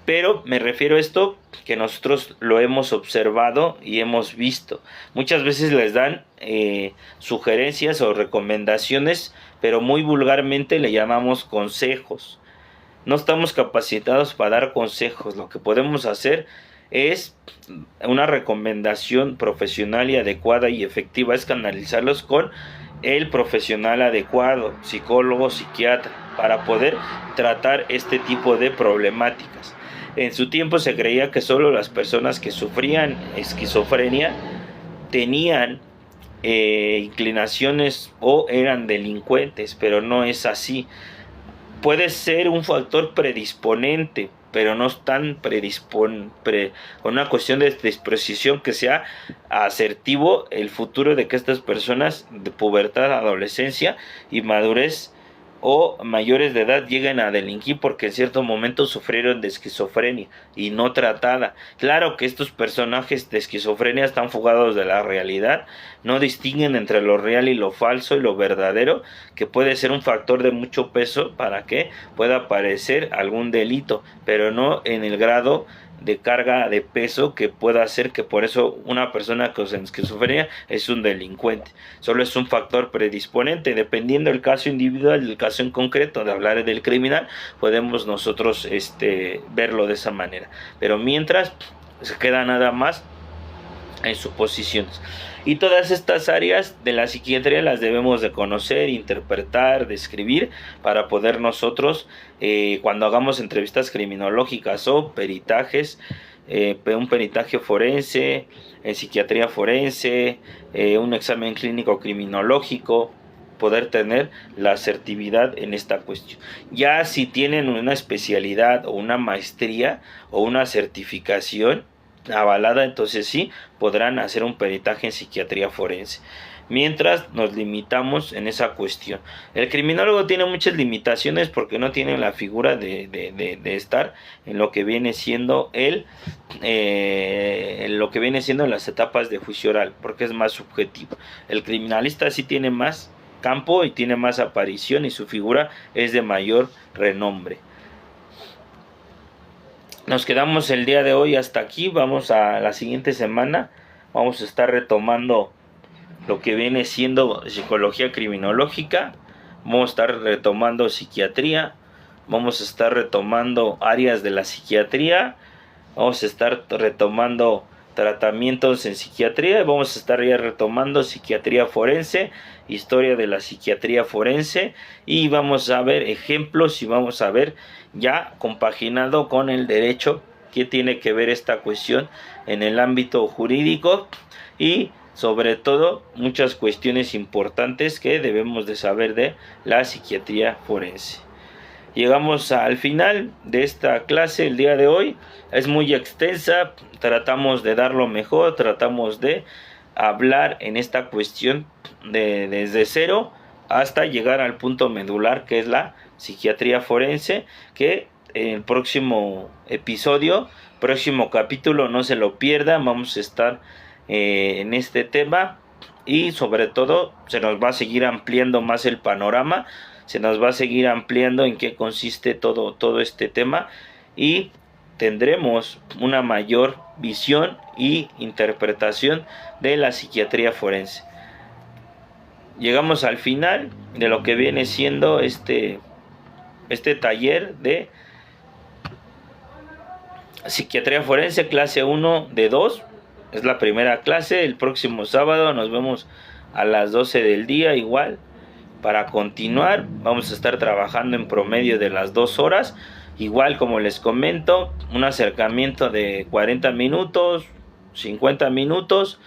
Pero me refiero a esto que nosotros lo hemos observado y hemos visto. Muchas veces les dan sugerencias o recomendaciones, pero muy vulgarmente le llamamos consejos. No estamos capacitados para dar consejos. Lo que podemos hacer es una recomendación profesional y adecuada y efectiva, es canalizarlos con el profesional adecuado, psicólogo, psiquiatra, para poder tratar este tipo de problemáticas. En su tiempo se creía que solo las personas que sufrían esquizofrenia tenían inclinaciones o eran delincuentes, pero no es así. Puede ser un factor predisponente, pero no es tan con una cuestión de disposición que sea asertivo el futuro de que estas personas de pubertad, adolescencia y madurez o mayores de edad lleguen a delinquir porque en cierto momento sufrieron de esquizofrenia y no tratada. Claro que estos personajes de esquizofrenia están fugados de la realidad, no distinguen entre lo real y lo falso y lo verdadero, que puede ser un factor de mucho peso para que pueda aparecer algún delito, pero no en el grado de carga de peso que pueda hacer que por eso una persona con esquizofrenia es un delincuente. Solo es un factor predisponente, dependiendo del caso individual, del caso en concreto, de hablar del criminal, podemos nosotros verlo de esa manera. Pero mientras se queda nada más en suposiciones. Y todas estas áreas de la psiquiatría las debemos de conocer, interpretar, describir, para poder nosotros, cuando hagamos entrevistas criminológicas o peritajes, un peritaje forense, en psiquiatría forense, un examen clínico criminológico, poder tener la asertividad en esta cuestión. Ya si tienen una especialidad o una maestría o una certificación avalada, entonces sí podrán hacer un peritaje en psiquiatría forense. Mientras nos limitamos en esa cuestión. El criminólogo tiene muchas limitaciones porque no tiene la figura de estar en lo que viene siendo en lo que viene siendo las etapas de juicio oral, porque es más subjetivo. El criminalista sí tiene más campo y tiene más aparición y su figura es de mayor renombre. Nos quedamos el día de hoy hasta aquí. Vamos a la siguiente semana. Vamos a estar retomando lo que viene siendo psicología criminológica. Vamos a estar retomando psiquiatría. Vamos a estar retomando áreas de la psiquiatría. Vamos a estar retomando tratamientos en psiquiatría. Vamos a estar ya retomando psiquiatría forense, historia de la psiquiatría forense, y vamos a ver ejemplos y vamos a ver ya compaginado con el derecho qué tiene que ver esta cuestión en el ámbito jurídico y sobre todo muchas cuestiones importantes que debemos de saber de la psiquiatría forense. Llegamos al final de esta clase el día de hoy. Es muy extensa, tratamos de dar lo mejor, tratamos de hablar en esta cuestión desde cero hasta llegar al punto medular, que es la psiquiatría forense, que en el próximo episodio, próximo capítulo, no se lo pierdan. Vamos a estar en este tema y sobre todo se nos va a seguir ampliando más el panorama, se nos va a seguir ampliando en qué consiste todo este tema y tendremos una mayor visión y interpretación de la psiquiatría forense. Llegamos al final de lo que viene siendo este taller de psiquiatría forense, clase 1 de 2. Es la primera clase. El próximo sábado nos vemos a las 12 del día igual. Para continuar, vamos a estar trabajando en promedio de las 2 horas. Igual, como les comento, un acercamiento de 40 minutos, 50 minutos,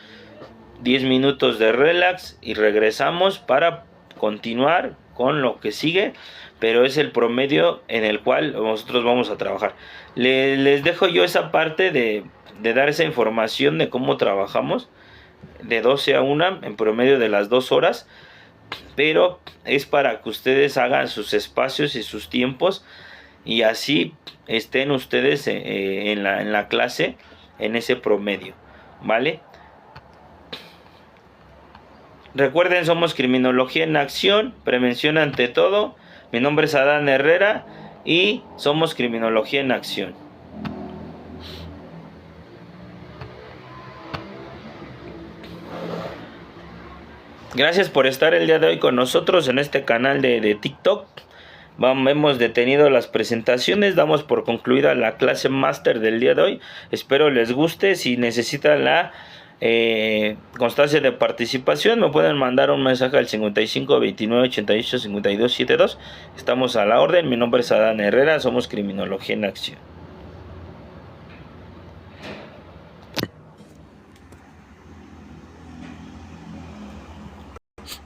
10 minutos de relax y regresamos para continuar con lo que sigue, pero es el promedio en el cual nosotros vamos a trabajar. Les dejo yo esa parte de dar esa información de cómo trabajamos de 12 a 1 en promedio de las 2 horas, pero es para que ustedes hagan sus espacios y sus tiempos y así estén ustedes en la clase en ese promedio, ¿vale? Recuerden, somos Criminología en Acción, prevención ante todo. Mi nombre es Adán Herrera y somos Criminología en Acción. Gracias por estar el día de hoy con nosotros en este canal de TikTok. Hemos detenido las presentaciones, damos por concluida la clase máster del día de hoy. Espero les guste. Si necesitan la constancia de participación, me pueden mandar un mensaje al 55 29 88 52 72. Estamos a la orden. Mi nombre es Adán Herrera, somos Criminología en Acción.